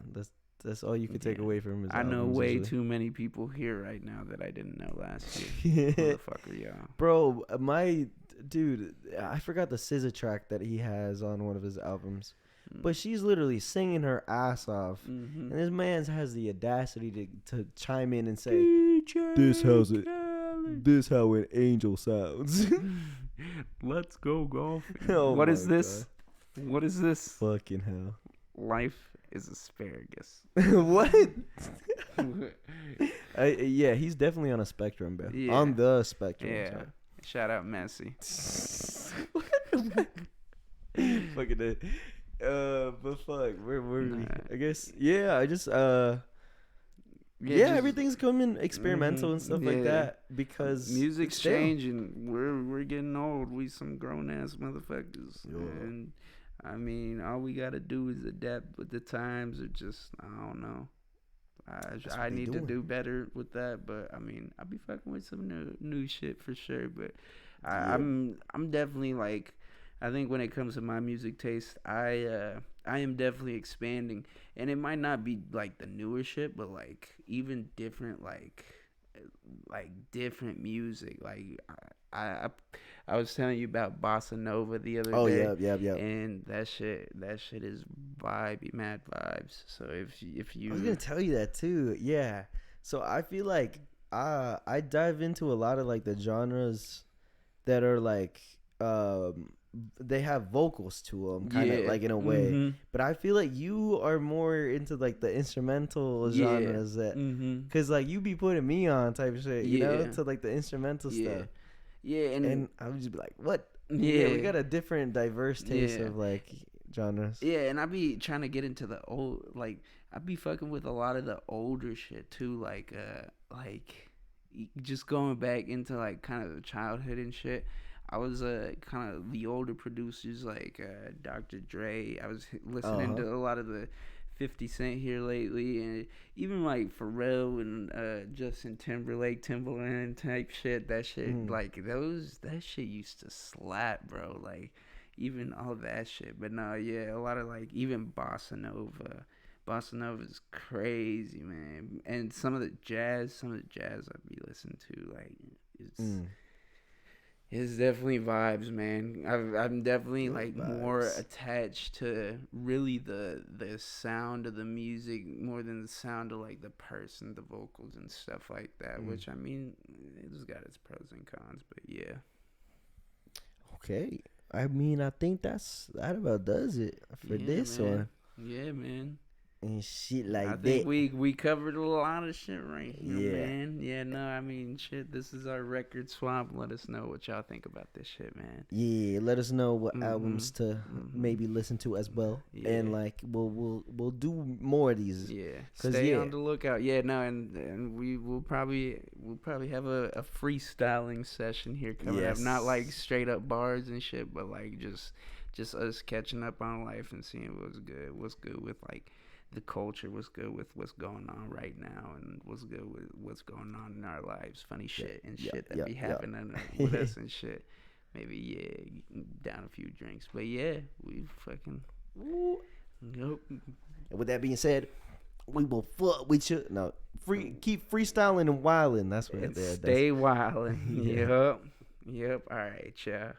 That's all you could take away from his albums. I know way too many people here right now that I didn't know last year. Motherfucker, y'all. Bro, my dude, I forgot the SZA track that he has on one of his albums. But she's literally singing her ass off. And this man has the audacity to chime in and say, This how an angel sounds. Let's go golfing. What is this? God. What is this? Fucking hell. Life is asparagus. What? He's definitely on a spectrum, bro. Yeah. On the spectrum. Yeah. Sorry. Shout out Messi. Fuck it. But fuck, where were we? I guess. Yeah, I just everything's coming experimental and stuff like that because music's changing. We're getting old. We some grown ass motherfuckers. And I mean, all we gotta do is adapt with the times, or just I don't know. I need to do better with that, but I mean, I'll be fucking with some new shit for sure. But I'm definitely like, I think when it comes to my music taste, I am definitely expanding, and it might not be like the newer shit, but like even different like different music. Like I was telling you about Bossa Nova the other day. Oh yeah. And that shit is mad vibes. So if you I was gonna tell you that too. Yeah. So I feel like I dive into a lot of like the genres that are like they have vocals to them, kind of like in a way. But I feel like you are more into like the instrumental genres that, cause like you be putting me on type of shit, you know, to like the instrumental stuff. Yeah, and I would just be like, what? Yeah, we got a different, diverse taste of like genres. Yeah, and I be trying to get into the old, like I be fucking with a lot of the older shit too, like just going back into like kind of the childhood and shit. I was kind of the older producers like Dr. Dre. I was listening to a lot of the 50 Cent here lately, and even like Pharrell and Justin Timberlake, Timberland type shit. That shit, like that shit used to slap, bro. Like even all that shit. But no, a lot of like even Bossa Nova. Bossa Nova is crazy, man. And some of the jazz I be listening to, like It's definitely vibes, man. I'm definitely like more Vibes. attached to really the sound of the music more than the sound of like the person, the vocals and stuff like that. Which I mean, it's got its pros and cons, but yeah. Okay. I mean, I think that about does it for this man. one. Yeah, man. And shit like I that. think we covered a lot of shit right here, Yeah. man. Yeah, no, I mean, shit, this is our record swap. Let us know what y'all think about this shit, man. Yeah, let us know what albums to maybe listen to as well, Yeah. and like we'll do more of these. Yeah, stay on the lookout. Yeah, no, and we'll probably have a freestyling session here coming up. Not like straight up bars and shit, but like just us catching up on life and seeing what's good with like the culture, what's good with what's going on right now, and what's good with what's going on in our lives. Funny shit and shit that be happening with us and shit. Maybe down a few drinks, but yeah, we fucking. Nope. And with that being said, we will fuck with you. No, keep freestyling and wilding. That's what. Stay wilding. Yep. All right, y'all.